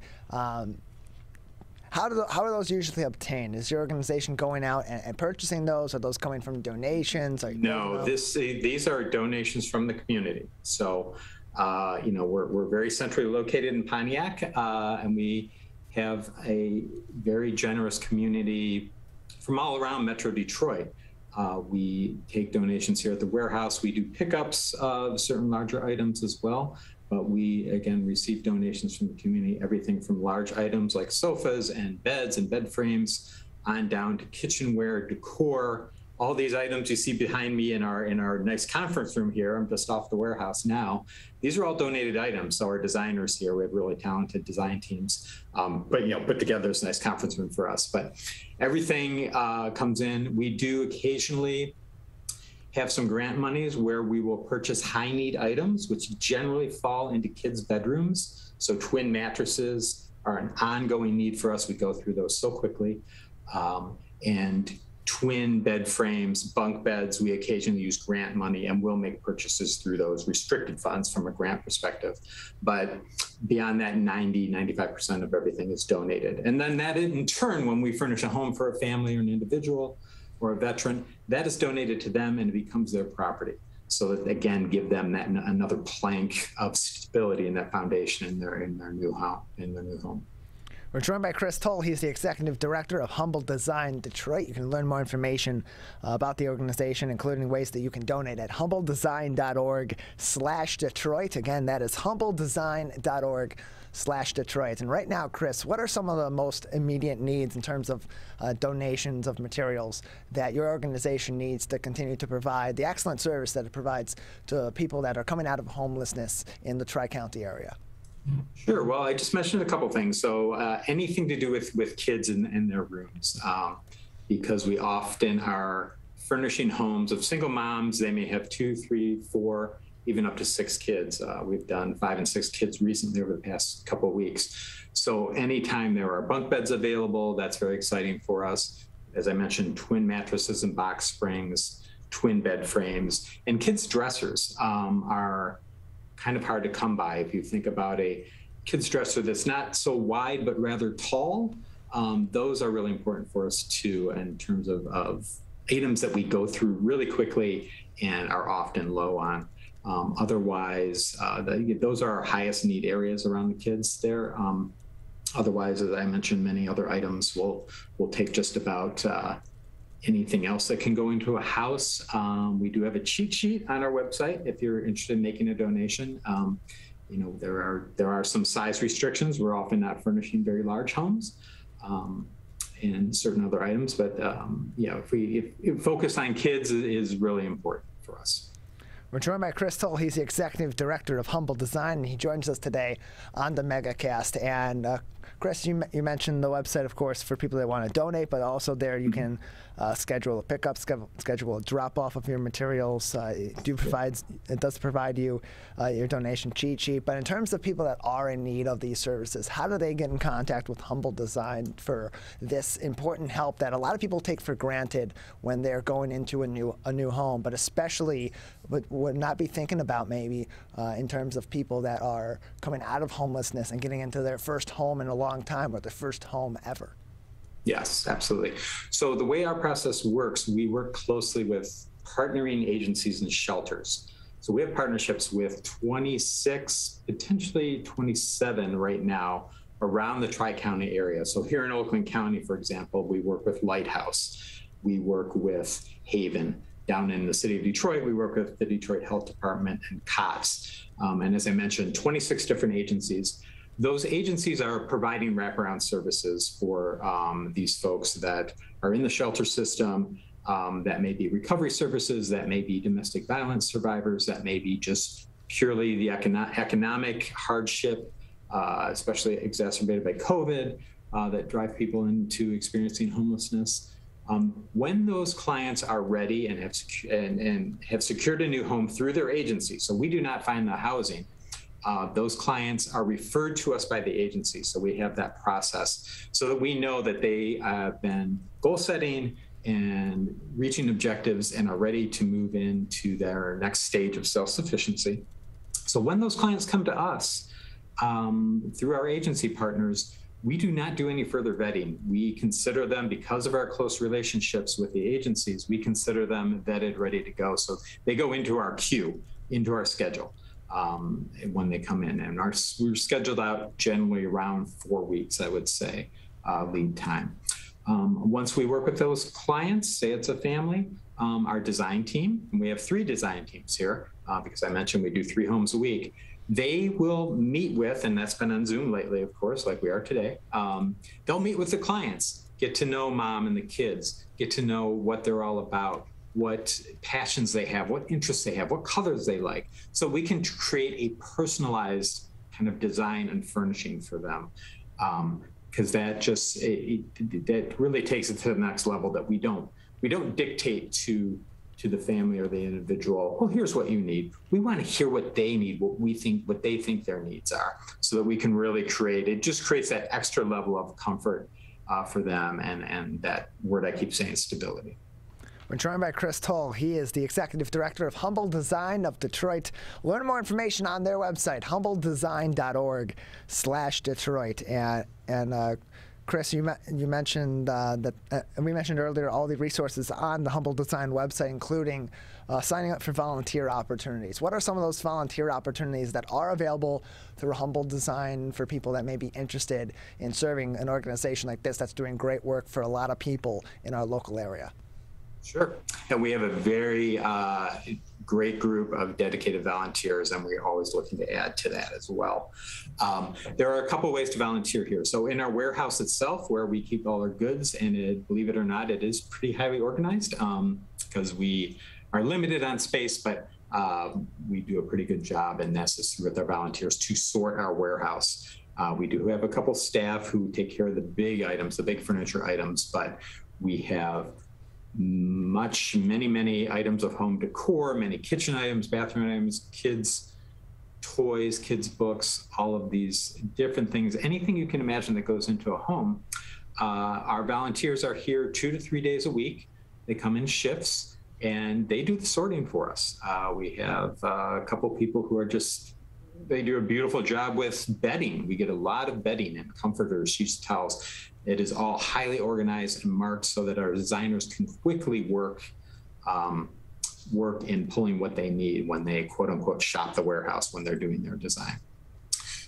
How are those usually obtained? Is your organization going out and purchasing those? Are those coming from donations? No, these are donations from the community. So, you know, we're very centrally located in Pontiac, and we have a very generous community from all around Metro Detroit. We take donations here at the warehouse. We do pickups of certain larger items as well, but we, again, receive donations from the community, everything from large items like sofas and beds and bed frames on down to kitchenware, decor. All these items you see behind me in our nice conference room here, I'm just off the warehouse now. These are all donated items. So our designers here, we have really talented design teams, but you know, put together this nice conference room for us. But everything comes in. We do occasionally have some grant monies where we will purchase high need items, which generally fall into kids' bedrooms. So twin mattresses are an ongoing need for us. We go through those so quickly. And twin bed frames, bunk beds, we occasionally use grant money and we'll make purchases through those restricted funds from a grant perspective. But beyond that, 95% of everything is donated. And then that in turn, when we furnish a home for a family or an individual or a veteran, that is donated to them and it becomes their property. So that, again, give them that another plank of stability in that foundation in their new home. We're joined by Chris Tull. He's the Executive Director of Humble Design Detroit. You can learn more information about the organization, including ways that you can donate at humbledesign.org/Detroit. Again, that is humbledesign.org/Detroit. And right now, Chris, what are some of the most immediate needs in terms of donations of materials that your organization needs to continue to provide the excellent service that it provides to people that are coming out of homelessness in the Tri-County area? Sure. Well, I just mentioned a couple things. So anything to do with kids in their rooms, because we often are furnishing homes of single moms. They may have 2, 3, 4, even up to 6 kids. We've done 5 and 6 kids recently over the past couple of weeks. So anytime there are bunk beds available, that's very exciting for us. As I mentioned, twin mattresses and box springs, twin bed frames, and kids' dressers are kind of hard to come by. If you think about a kids dresser that's not so wide but rather tall, those are really important for us too in terms of items that we go through really quickly and are often low on. Otherwise, those are our highest need areas around the kids there. Otherwise, as I mentioned, many other items will take just about anything else that can go into a house. We do have a cheat sheet on our website if you're interested in making a donation. You know, there are some size restrictions. We're often not furnishing very large homes and certain other items, but yeah, if focus on kids is really important for us. We're joined by Chris Tull. He's the Executive Director of Humble Design, and he joins us today on the Megacast. And Chris, you mentioned the website, of course, for people that want to donate, but also there you can schedule a pickup, schedule a drop-off of your materials. It does provide you your donation cheat sheet. But in terms of people that are in need of these services, how do they get in contact with Humble Design for this important help that a lot of people take for granted when they're going into a new home, but especially would not be thinking about maybe in terms of people that are coming out of homelessness and getting into their first home in a long time or their first home ever? Yes, absolutely. So the way our process works, we work closely with partnering agencies and shelters. So we have partnerships with 26, potentially 27 right now around the Tri-County area. So here in Oakland County, for example, we work with Lighthouse. We work with Haven. Down in the city of Detroit, we work with the Detroit Health Department and COPS. And as I mentioned, 26 different agencies. Those agencies are providing wraparound services for these folks that are in the shelter system, that may be recovery services, that may be domestic violence survivors, that may be just purely the economic hardship, especially exacerbated by COVID, that drive people into experiencing homelessness. When those clients are ready and have secured a new home through their agency, so we do not find the housing, those clients are referred to us by the agency. So we have that process so that we know that they have been goal setting and reaching objectives and are ready to move into their next stage of self-sufficiency. So when those clients come to us through our agency partners, we do not do any further vetting. We consider them, because of our close relationships with the agencies, we consider them vetted, ready to go. So they go into our queue, into our schedule when they come in. And we're scheduled out generally around 4 weeks, I would say, lead time. Once we work with those clients, say it's a family, our design team, and we have 3 design teams here, because I mentioned we do 3 homes a week. They will meet with, and that's been on Zoom lately, of course, like we are today. They'll meet with the clients, get to know mom and the kids, get to know what they're all about, what passions they have, what interests they have, what colors they like. So we can create a personalized kind of design and furnishing for them. Because that just, that really takes it to the next level, that we don't dictate to the family or the individual, well, here's what you need. We want to hear what they need, what they think their needs are, so that we can really it just creates that extra level of comfort for them, and that word I keep saying, stability. We're joined by Chris Tull. He is the Executive Director of Humble Design of Detroit. Learn more information on their website, humbledesign.org/Detroit. And Chris, you mentioned that we mentioned earlier all the resources on the Humble Design website, including signing up for volunteer opportunities. What are some of those volunteer opportunities that are available through Humble Design for people that may be interested in serving an organization like this that's doing great work for a lot of people in our local area? Sure. And we have a very great group of dedicated volunteers, and we're always looking to add to that as well. There are a couple ways to volunteer here. So in our warehouse itself, where we keep all our goods, and believe it or not, it is pretty highly organized because we are limited on space, but we do a pretty good job, and that's just with our volunteers to sort our warehouse. We do have a couple staff who take care of the big items, the big furniture items, but we have many items of home decor, many kitchen items, bathroom items, kids toys, kids books, all of these different things, anything you can imagine that goes into a home. Our volunteers are here 2 to 3 days a week. They come in shifts and they do the sorting for us. We have a couple people who are they do a beautiful job with bedding. We get a lot of bedding and comforters, sheets, towels. It is all highly organized and marked so that our designers can quickly work in pulling what they need when they quote unquote shop the warehouse when they're doing their design.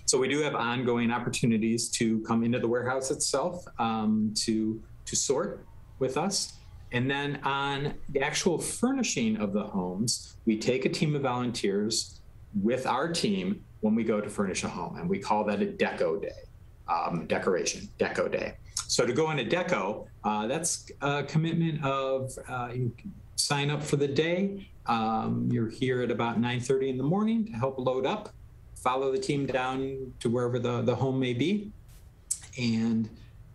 So we do have ongoing opportunities to come into the warehouse itself to sort with us. And then on the actual furnishing of the homes, we take a team of volunteers with our team when we go to furnish a home, and we call that a deco day, deco day. So to go on a deco, that's a commitment of you sign up for the day. You're here at about 9:30 in the morning to help load up, follow the team down to wherever the home may be. and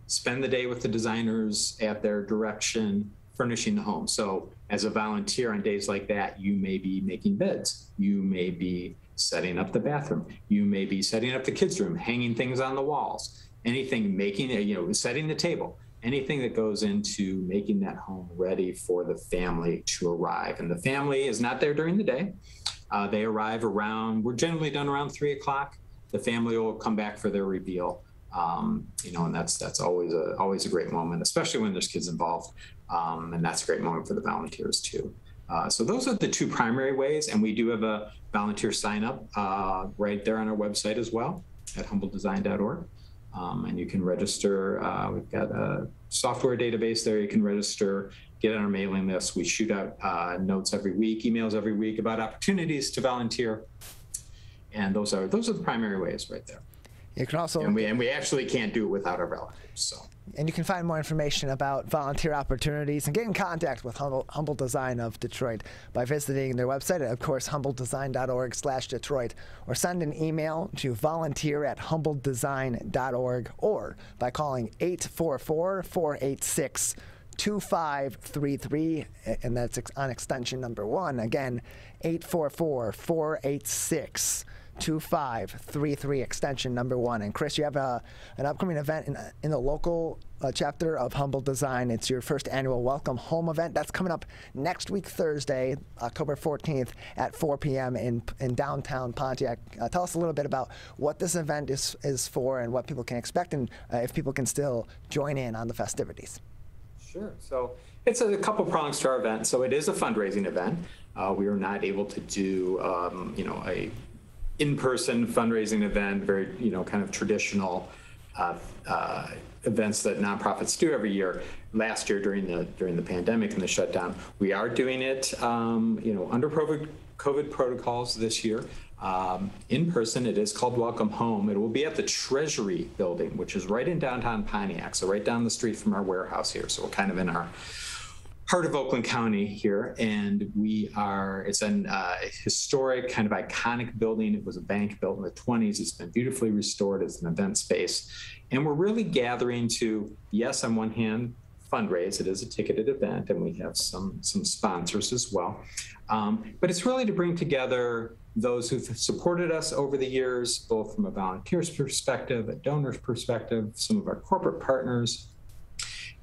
spend the day with the designers at their direction, furnishing the home. So as a volunteer on days like that, you may be making beds, you may be setting up the bathroom, you may be setting up the kids' room, hanging things on the walls, anything, making, setting the table, anything that goes into making that home ready for the family to arrive. And the family is not there during the day. They arrive we're generally done around 3 o'clock. The family will come back for their reveal. And that's always a great moment, especially when there's kids involved. And that's a great moment for the volunteers too. So those are the two primary ways. And we do have a volunteer sign up right there on our website as well at humbledesign.org. And you can register. We've got a software database there. You can register, get on our mailing list. We shoot out notes every week, emails every week about opportunities to volunteer. And those are the primary ways right there. You can also, and we actually can't do it without our volunteers. So. And you can find more information about volunteer opportunities and get in contact with Humble Design of Detroit by visiting their website at, of course, humbledesign.org/Detroit, or send an email to volunteer@humbledesign.org, or by calling 844-486-2533, and that's on extension number 1. Again, 844-486-2533, extension number 1. And Chris, you have an upcoming event in the local chapter of Humble Design. It's your first annual Welcome Home event. That's coming up next week, Thursday, October 14th at 4 p.m. in downtown Pontiac. Tell us a little bit about what this event is for and what people can expect, and if people can still join in on the festivities. Sure. So it's a couple prongs to our event. So it is a fundraising event. We are not able to do, a in-person fundraising event, very, kind of traditional events that nonprofits do every year. Last year during the pandemic and the shutdown, we are doing it, under COVID protocols this year. In person, it is called Welcome Home. It will be at the Treasury Building, which is right in downtown Pontiac, so right down the street from our warehouse here. So we're kind of in our heart of Oakland County here, and it's an historic, kind of iconic building. It was a bank built in the 20s. It's been beautifully restored as an event space. And we're really gathering to, yes, on one hand, fundraise. It is a ticketed event, and we have some sponsors as well. But it's really to bring together those who've supported us over the years, both from a volunteer's perspective, a donor's perspective, some of our corporate partners,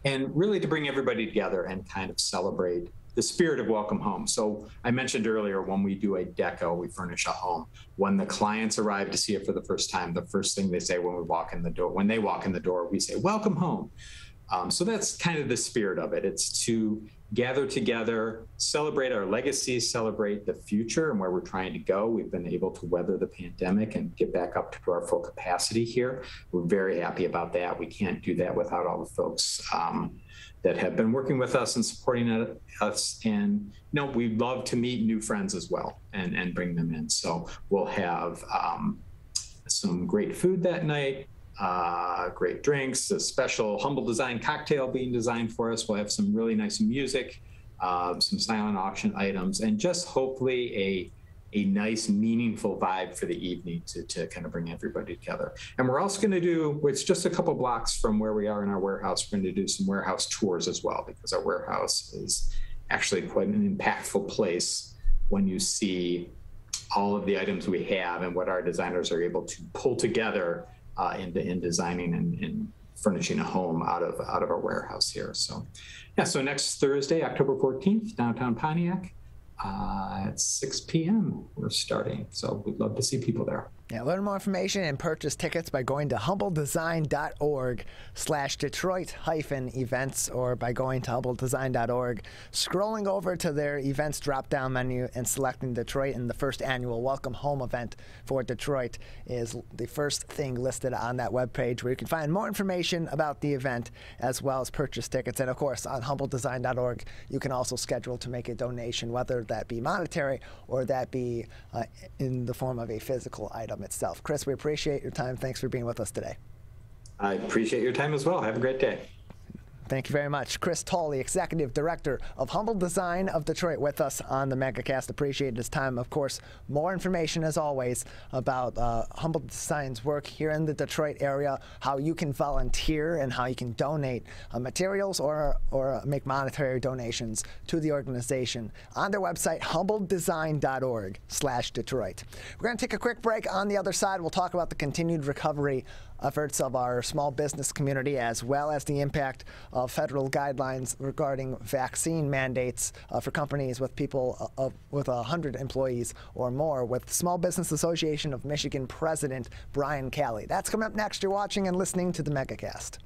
and really to bring everybody together and kind of celebrate the spirit of Welcome Home. So I mentioned earlier, when we do a deco, we furnish a home. When the clients arrive to see it for the first time, the first thing they say when they walk in the door, we say, "Welcome home." So that's kind of the spirit of it. It's to gather together, celebrate our legacy, celebrate the future and where we're trying to go. We've been able to weather the pandemic and get back up to our full capacity here. We're very happy about that. We can't do that without all the folks that have been working with us and supporting us. And we'd love to meet new friends as well and bring them in. So we'll have some great food that night. Great drinks, a special Humble Design cocktail being designed for us. We'll have some really nice music, some silent auction items, and just hopefully a nice, meaningful vibe for the evening to kind of bring everybody together. And we're also going to do, it's just a couple blocks from where we are in our warehouse, we're going to do some warehouse tours as well, because our warehouse is actually quite an impactful place when you see all of the items we have and what our designers are able to pull together in designing and furnishing a home out of our warehouse here. So next Thursday, October 14th, downtown Pontiac, at 6 p.m. we're starting. So we'd love to see people there. Yeah, learn more information and purchase tickets by going to humbledesign.org/Detroit-events, or by going to humbledesign.org, scrolling over to their events drop-down menu and selecting Detroit. And the first annual Welcome Home event for Detroit is the first thing listed on that webpage, where you can find more information about the event as well as purchase tickets. And of course, on humbledesign.org, you can also schedule to make a donation, whether that be monetary or that be in the form of a physical item itself. Chris, we appreciate your time. Thanks for being with us today. I appreciate your time as well. Have a great day. Thank you very much. Chris Tull, the Executive Director of Humble Design of Detroit, with us on the Megacast. Appreciate his time. Of course, more information, as always, about Humble Design's work here in the Detroit area, how you can volunteer and how you can donate materials or make monetary donations to the organization on their website, humbledesign.org/Detroit. We're going to take a quick break. On the other side, we'll talk about the continued recovery efforts of our small business community, as well as the impact of federal guidelines regarding vaccine mandates for companies with people with 100 employees or more, with Small Business Association of Michigan President Brian Calley. That's coming up next. You're watching and listening to the Megacast.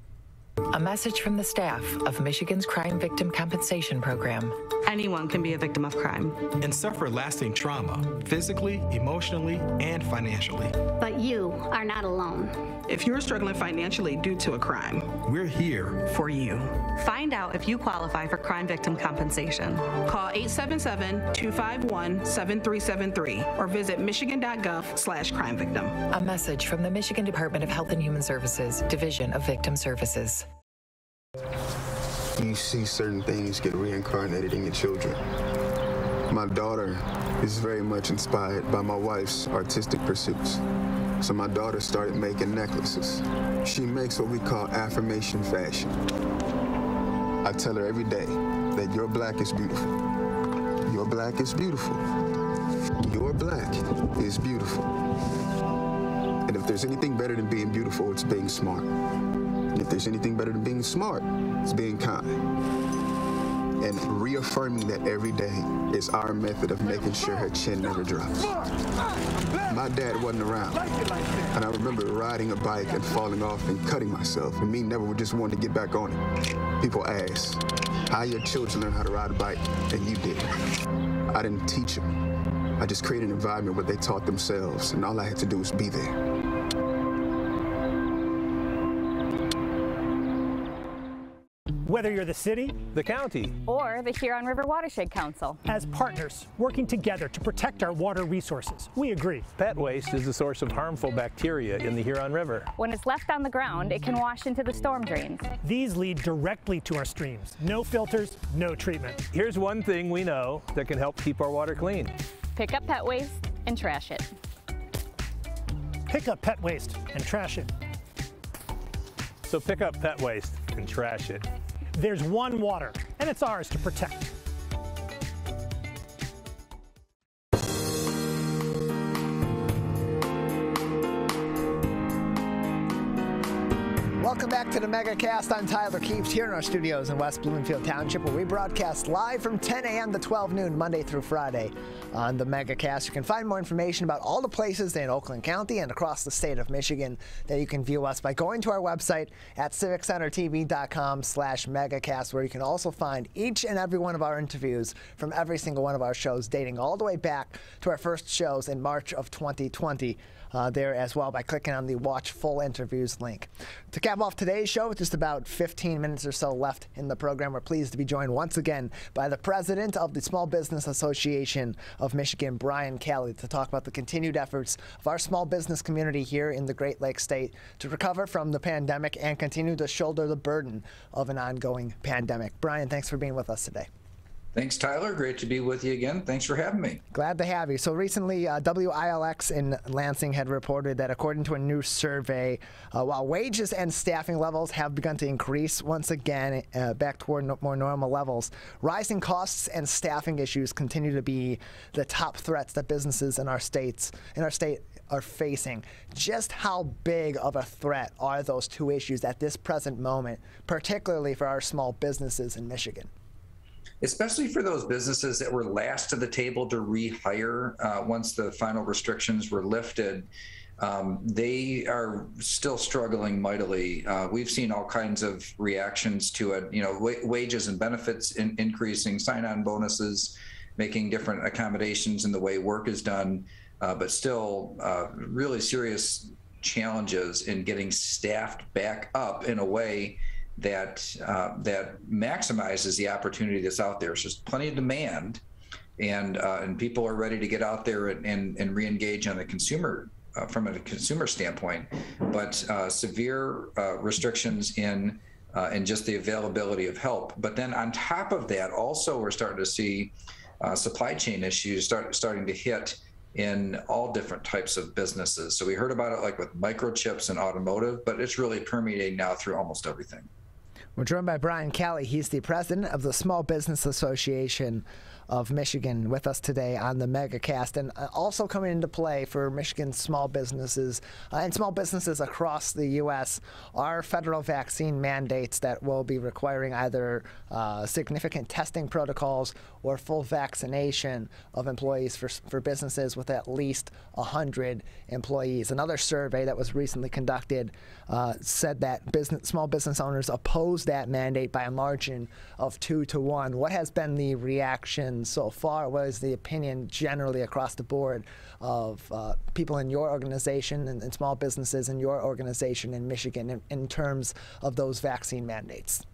A message from the staff of Michigan's Crime Victim Compensation Program. Anyone can be a victim of crime and suffer lasting trauma, physically, emotionally, and financially. But you are not alone. If you're struggling financially due to a crime, we're here for you. Find out if you qualify for crime victim compensation. Call 877-251-7373 or visit michigan.gov/crime victim. A message from the Michigan Department of Health and Human Services, Division of Victim Services. You see certain things get reincarnated in your children. My daughter is very much inspired by my wife's artistic pursuits. So my daughter started making necklaces. She makes what we call affirmation fashion. I tell her every day that your black is beautiful. Your black is beautiful. Your black is beautiful. And if there's anything better than being beautiful, it's being smart. And if there's anything better than being smart, it's being kind. And reaffirming that every day is our method of making sure her chin never drops. My dad wasn't around, and I remember riding a bike and falling off and cutting myself, and me never just wanted to get back on it. People ask, how your children learn how to ride a bike, and you did. I didn't teach them. I just created an environment where they taught themselves, and all I had to do was be there. Whether you're the city, the county, or the Huron River Watershed Council. As partners working together to protect our water resources, we agree. Pet waste is a source of harmful bacteria in the Huron River. When it's left on the ground, it can wash into the storm drains. These lead directly to our streams. No filters, no treatment. Here's one thing we know that can help keep our water clean. Pick up pet waste and trash it. Pick up pet waste and trash it. So pick up pet waste and trash it. There's one water, and it's ours to protect. Welcome back to the Megacast. I'm Tyler Keefe here in our studios in West Bloomfield Township, where we broadcast live from 10 a.m. to 12 noon, Monday through Friday on the Megacast. You can find more information about all the places in Oakland County and across the state of Michigan that you can view us by going to our website at civiccentertv.com/Megacast, where you can also find each and every one of our interviews from every single one of our shows, dating all the way back to our first shows in March of 2020. There as well by clicking on the Watch Full Interviews link. To cap off today's show, with just about 15 minutes or so left in the program, we're pleased to be joined once again by the president of the Small Business Association of Michigan, Brian Calley, to talk about the continued efforts of our small business community here in the Great Lakes State to recover from the pandemic and continue to shoulder the burden of an ongoing pandemic. Brian, thanks for being with us today. Thanks, Tyler. Great to be with you again. Thanks for having me. Glad to have you. So recently, WILX in Lansing had reported that according to a new survey, while wages and staffing levels have begun to increase once again back toward more normal levels, rising costs and staffing issues continue to be the top threats that businesses in our state are facing. Just how big of a threat are those two issues at this present moment, particularly for our small businesses in Michigan? Especially for those businesses that were last to the table to rehire once the final restrictions were lifted. They are still struggling mightily. We've seen all kinds of reactions to it, wages and benefits increasing, sign-on bonuses, making different accommodations in the way work is done, but still really serious challenges in getting staffed back up in a way that maximizes the opportunity that's out there. So there's plenty of demand, and people are ready to get out there and re-engage on the consumer from a consumer standpoint. But severe restrictions in and just the availability of help. But then on top of that, also we're starting to see supply chain issues starting to hit in all different types of businesses. So we heard about it like with microchips and automotive, but it's really permeating now through almost everything. We're joined by Brian Calley. He's the president of the Small Business Association of Michigan, with us today on the Megacast. And also coming into play for Michigan's small businesses and small businesses across the U.S. are federal vaccine mandates that will be requiring either significant testing protocols or full vaccination of employees for businesses with at least 100 employees. Another survey that was recently conducted said that small business owners oppose that mandate by a margin of 2-1. What has been the reaction so far? What is the opinion generally across the board of people in your organization and small businesses in your organization in Michigan in terms of those vaccine mandates?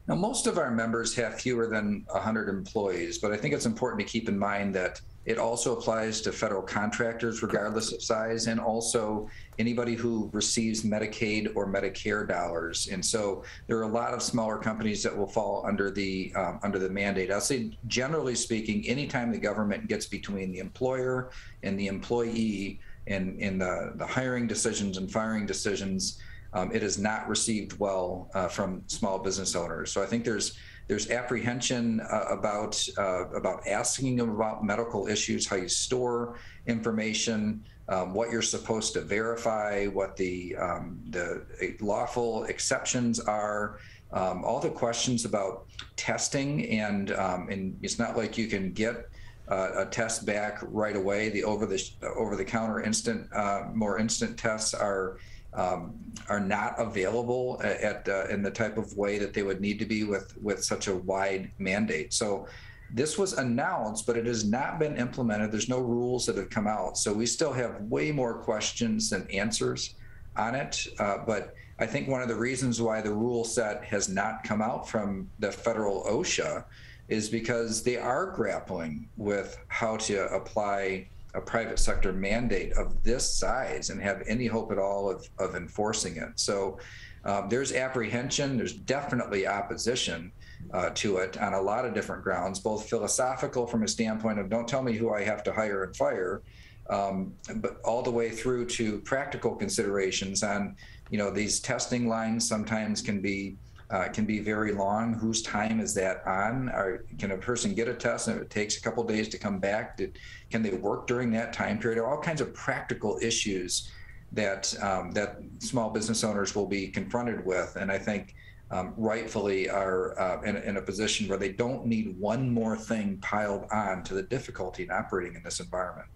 Now, most of our members have fewer than 100 employees, but I think it's important to keep in mind that it also applies to federal contractors, regardless of size, and also anybody who receives Medicaid or Medicare dollars. And so there are a lot of smaller companies that will fall under the mandate. I'll say, generally speaking, anytime the government gets between the employer and the employee in the hiring decisions and firing decisions, it is not received well from small business owners. So I think there's apprehension about asking them about medical issues, how you store information, what you're supposed to verify, what the lawful exceptions are, all the questions about testing, and it's not like you can get a test back right away. The over-the-counter more instant tests are not available in the type of way that they would need to be with such a wide mandate. So this was announced, but it has not been implemented. There's no rules that have come out. So we still have way more questions than answers on it. But I think one of the reasons why the rule set has not come out from the federal OSHA is because they are grappling with how to apply a private sector mandate of this size and have any hope at all of enforcing it. So there's apprehension, there's definitely opposition to it on a lot of different grounds, both philosophical from a standpoint of don't tell me who I have to hire and fire, but all the way through to practical considerations on, these testing lines sometimes can be very long. Whose time is that on? Can a person get a test and if it takes a couple days to come back? Can they work during that time period? All kinds of practical issues that small business owners will be confronted with, and I think rightfully are in a position where they don't need one more thing piled on to the difficulty in operating in this environment.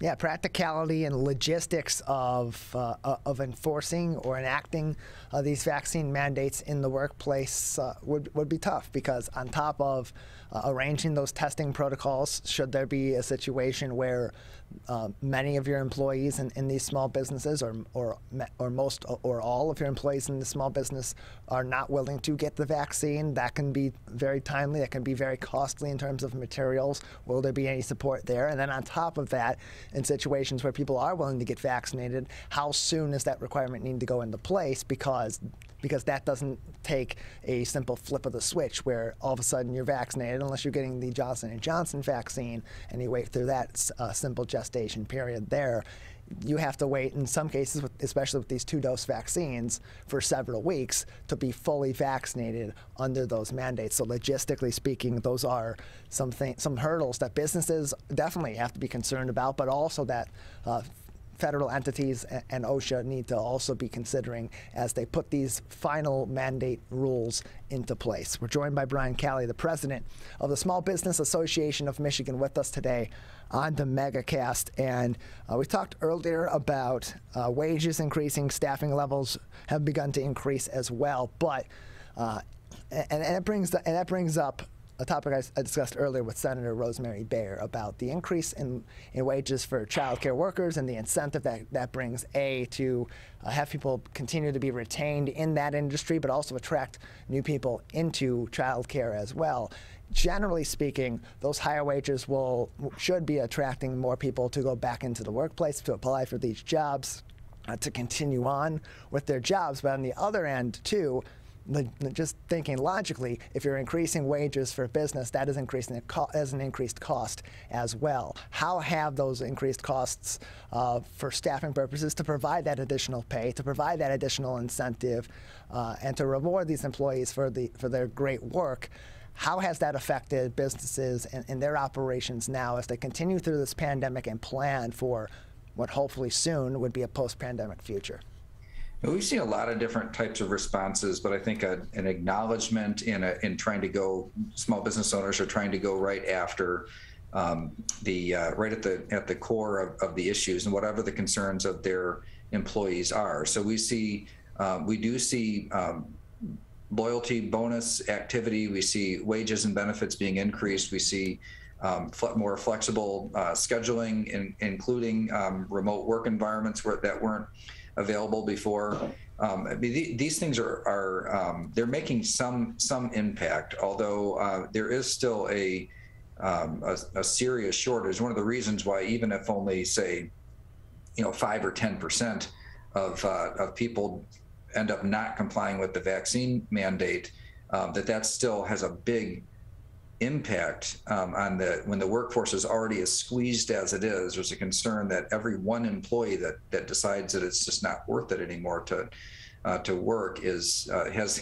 Yeah, practicality and logistics of enforcing or enacting these vaccine mandates in the workplace would be tough, because on top of arranging those testing protocols, should there be a situation where many of your employees in these small businesses or most or all of your employees in the small business are not willing to get the vaccine, that can be very timely, that can be very costly in terms of materials. Will there be any support there? And then on top of that, in situations where people are willing to get vaccinated, how soon does that requirement need to go into place? Because that doesn't take a simple flip of the switch where all of a sudden you're vaccinated, unless you're getting the Johnson & Johnson vaccine and you wait through that simple gestation period there. You have to wait in some cases, especially with these 2-dose vaccines, for several weeks to be fully vaccinated under those mandates. So logistically speaking, those are some hurdles that businesses definitely have to be concerned about, but also that federal entities and OSHA need to also be considering as they put these final mandate rules into place. We're joined by Brian Calley, the president of the Small Business Association of Michigan, with us today on the Megacast. And we talked earlier about wages increasing, staffing levels have begun to increase as well. But that brings up a topic I discussed earlier with Senator Rosemary Bayer about the increase in wages for child care workers and the incentive that brings, to have people continue to be retained in that industry, but also attract new people into child care as well. Generally speaking, those higher wages should be attracting more people to go back into the workplace, to apply for these jobs, to continue on with their jobs. But on the other end, too, just thinking logically, if you're increasing wages for business, that is increasing as an increased cost as well. How have those increased costs for staffing purposes to provide that additional pay, to provide that additional incentive, and to reward these employees for their great work? How has that affected businesses and their operations now as they continue through this pandemic and plan for what hopefully soon would be a post-pandemic future? We've seen a lot of different types of responses, but I think an acknowledgement in trying to go, small business owners are trying to go right after right at the core of the issues and whatever the concerns of their employees are. So we do see loyalty bonus activity. We see wages and benefits being increased. We see more flexible scheduling, including remote work environments that weren't available before. These things are they're making some impact, although there is still a serious shortage. One of the reasons why, even if only say 5 or 10% of people end up not complying with the vaccine mandate, that still has a big impact on when the workforce is already as squeezed as it is. There's a concern that every one employee that decides that it's just not worth it anymore to work has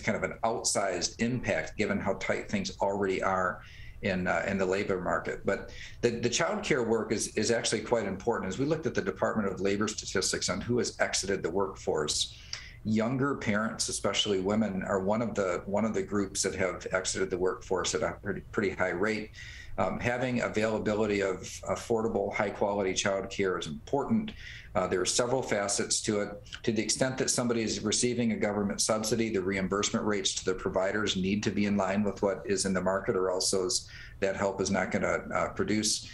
kind of an outsized impact given how tight things already are in the labor market. But the child care work is actually quite important. As we looked at the Department of Labor statistics on who has exited the workforce, younger parents, especially women, are one of the groups that have exited the workforce at a pretty high rate. Having availability of affordable, high-quality child care is important. There are several facets to it. To the extent that somebody is receiving a government subsidy, the reimbursement rates to the providers need to be in line with what is in the market, or else that help is not going to produce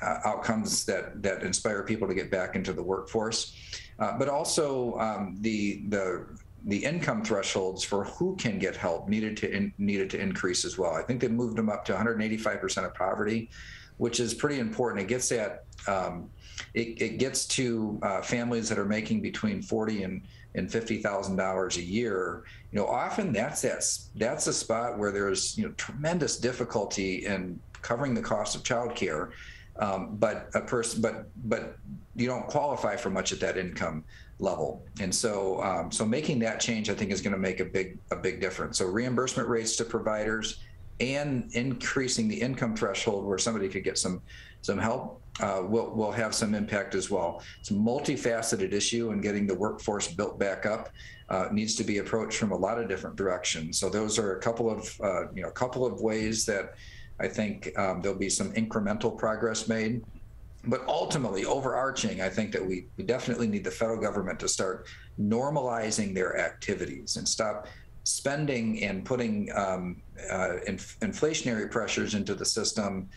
outcomes that inspire people to get back into the workforce. But also the income thresholds for who can get help needed to increase as well. I think they moved them up to 185% of poverty, which is pretty important. It gets at it gets to families that are making between $40,000 and $50,000 a year. Often that's a spot where there's tremendous difficulty in covering the cost of childcare. But you don't qualify for much at that income level, and so making that change, I think, is going to make a big difference. So reimbursement rates to providers and increasing the income threshold where somebody could get some help will have some impact as well. It's a multifaceted issue, and getting the workforce built back up needs to be approached from a lot of different directions. So those are a couple of ways that I think there'll be some incremental progress made. But ultimately, overarching, I think that we definitely need the federal government to start normalizing their activities and stop spending and putting inflationary pressures into the system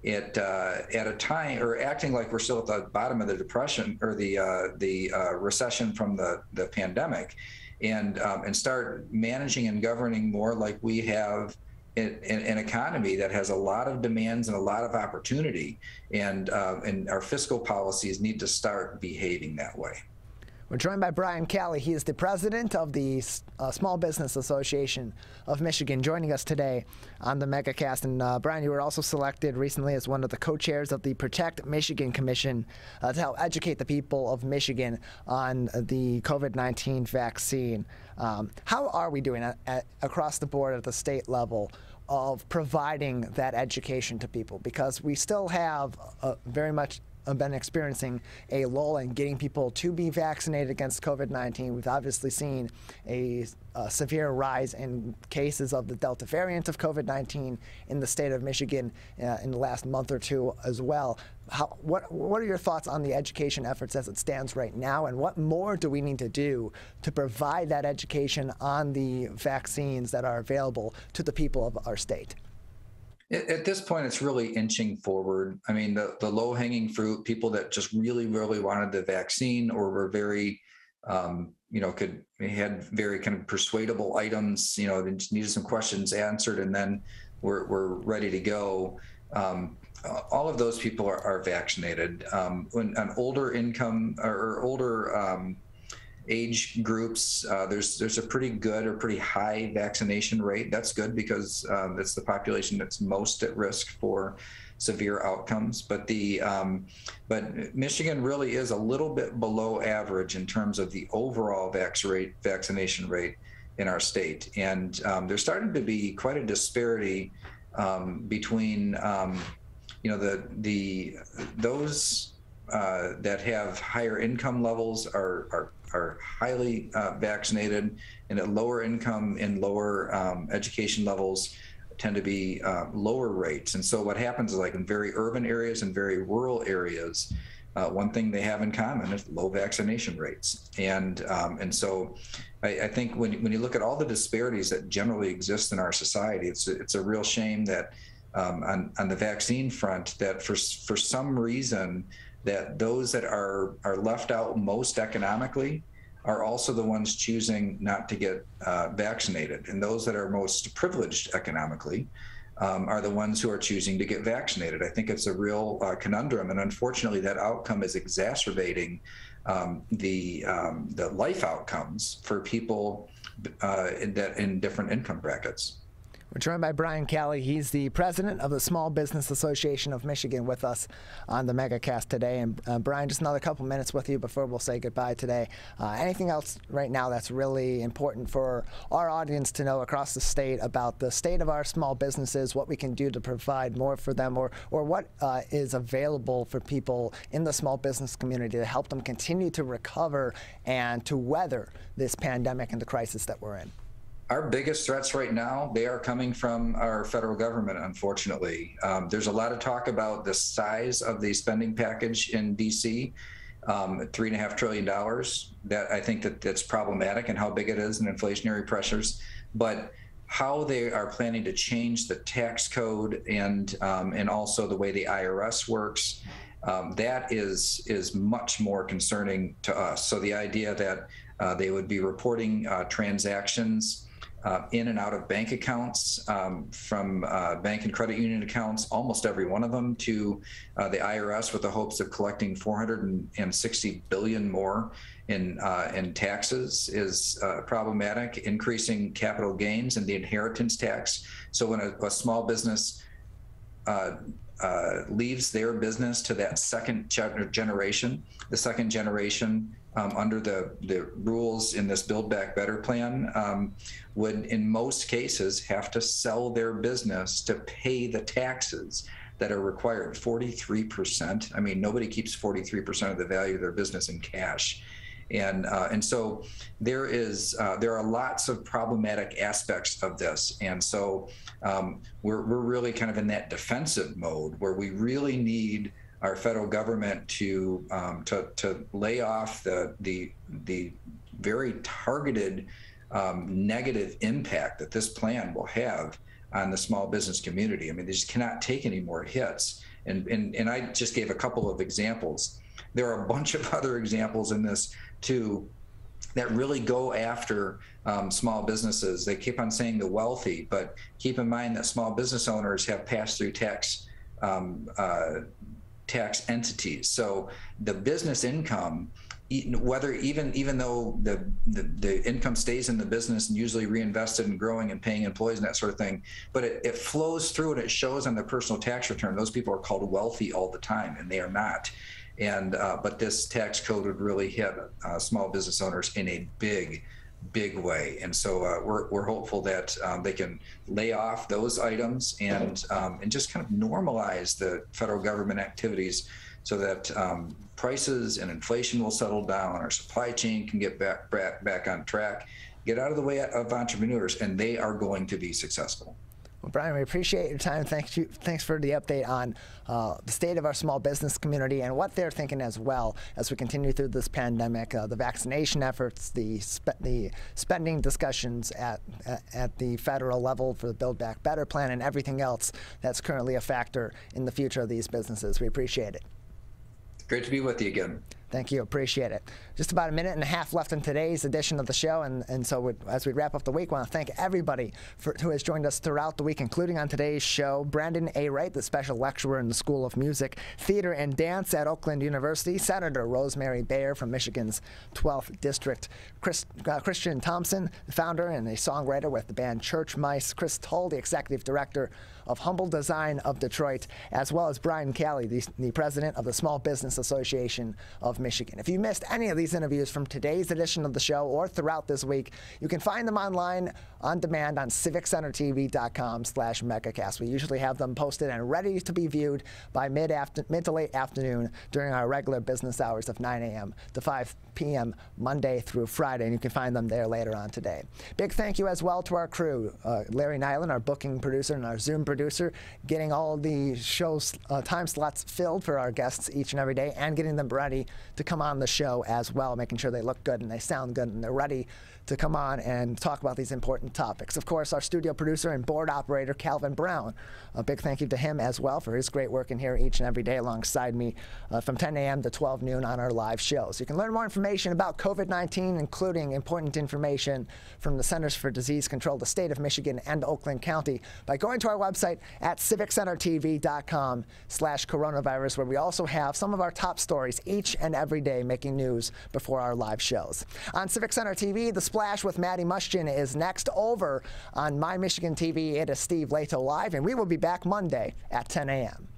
at a time, or acting like we're still at the bottom of the depression or the recession from the pandemic, and start managing and governing more like we have an economy that has a lot of demands and a lot of opportunity, and our fiscal policies need to start behaving that way. We're joined by Brian Calley. He is the president of the Small Business Association of Michigan, joining us today on the Megacast. And Brian, you were also selected recently as one of the co-chairs of the Protect Michigan Commission to help educate the people of Michigan on the COVID-19 vaccine. How are we doing across the board at the state level of providing that education to people? Because we still have very much been experiencing a lull in getting people to be vaccinated against COVID-19. We've obviously seen a severe rise in cases of the Delta variant of COVID-19 in the state of Michigan in the last month or two as well. What are your thoughts on the education efforts as it stands right now, and what more do we need to do to provide that education on the vaccines that are available to the people of our state? At this point, it's really inching forward. I mean, the low-hanging fruit, people that just really, really wanted the vaccine or were very, had very kind of persuadable items, they just needed some questions answered, and then we're ready to go. All of those people are vaccinated. When an older income or older age groups, there's a pretty good or pretty high vaccination rate. That's good because it's the population that's most at risk for severe outcomes. But but Michigan really is a little bit below average in terms of the overall vaccination rate in our state. And there's starting to be quite a disparity between those that have higher income levels are highly vaccinated, and at lower income and lower education levels tend to be lower rates. And so what happens is, like in very urban areas and very rural areas, one thing they have in common is low vaccination rates. And so I think when you look at all the disparities that generally exist in our society, it's a real shame that on the vaccine front, that for some reason that those that are left out most economically are also the ones choosing not to get vaccinated. And those that are most privileged economically are the ones who are choosing to get vaccinated. I think it's a real conundrum, and unfortunately that outcome is exacerbating the life outcomes for people in different income brackets. We're joined by Brian Calley. He's the president of the Small Business Association of Michigan, with us on the Megacast today. And Brian, just another couple minutes with you before we'll say goodbye today. Anything else right now that's really important for our audience to know across the state about the state of our small businesses, what we can do to provide more for them, or what is available for people in the small business community to help them continue to recover and to weather this pandemic and the crisis that we're in? Our biggest threats right now, they are coming from our federal government, unfortunately. There's a lot of talk about the size of the spending package in DC, $3.5 trillion. That I think that's problematic, and how big it is, and inflationary pressures. But how they are planning to change the tax code and also the way the IRS works, that is much more concerning to us. So the idea that they would be reporting transactions in and out of bank accounts, from bank and credit union accounts, almost every one of them, to the IRS, with the hopes of collecting $460 billion more in taxes, is problematic. Increasing capital gains and the inheritance tax. So when a small business leaves their business to that second generation, the second generation under the rules in this Build Back Better plan would, in most cases, have to sell their business to pay the taxes that are required. 43%. I mean, nobody keeps 43% of the value of their business in cash. And so there are lots of problematic aspects of this. And so we're really kind of in that defensive mode where we really need our federal government to lay off the very targeted negative impact that this plan will have on the small business community. I mean, they just cannot take any more hits. And I just gave a couple of examples. There are a bunch of other examples in this too that really go after small businesses. They keep on saying the wealthy, but keep in mind that small business owners have pass-through tax entities. So the business income, whether even though the income stays in the business and usually reinvested and growing and paying employees and that sort of thing, but it flows through and it shows on the personal tax return. Those people are called wealthy all the time, and they are not. And but this tax code would really hit small business owners in a big way. And so we're hopeful that they can lay off those items and just kind of normalize the federal government activities so that prices and inflation will settle down, our supply chain can get back on track, get out of the way of entrepreneurs, and they are going to be successful. Well, Brian, we appreciate your time. Thanks for the update on the state of our small business community and what they're thinking as well as we continue through this pandemic, the vaccination efforts, the spending discussions at the federal level for the Build Back Better plan, and everything else that's currently a factor in the future of these businesses. We appreciate it. Great to be with you again. Thank you. Appreciate it. Just about a minute and a half left in today's edition of the show. And so as we wrap up the week, I want to thank everybody who has joined us throughout the week, including on today's show, Brandon A. Wright, the special lecturer in the School of Music, Theater, and Dance at Oakland University, Senator Rosemary Bayer from Michigan's 12th District, Christian Thompson, the founder and a songwriter with the band Church Mice, Chris Tull, the executive director of Humble Design of Detroit, as well as Brian Calley, the president of the Small Business Association of Michigan. If you missed any of these interviews from today's edition of the show or throughout this week, you can find them online on demand on civiccentertv.com/megacast. We usually have them posted and ready to be viewed by mid to late afternoon during our regular business hours of 9 a.m. to 5 p.m. Monday through Friday, and you can find them there later on today. Big thank you as well to our crew, Larry Nyland, our booking producer and our Zoom producer, getting all the show's time slots filled for our guests each and every day and getting them ready to come on the show as well, making sure they look good and they sound good and they're ready to come on and talk about these important topics. Of course, our studio producer and board operator, Calvin Brown. A big thank you to him as well for his great work in here each and every day alongside me from 10 a.m. to 12 noon on our live shows. You can learn more information about COVID-19, including important information from the Centers for Disease Control, the state of Michigan and Oakland County, by going to our website at civiccentertv.com/coronavirus, where we also have some of our top stories each and every day making news before our live shows. On Civic Center TV, The Splash with Maddie Mushkin is next. Over on My Michigan TV, it is Steve Lato Live, and we will be back Monday at 10 a.m.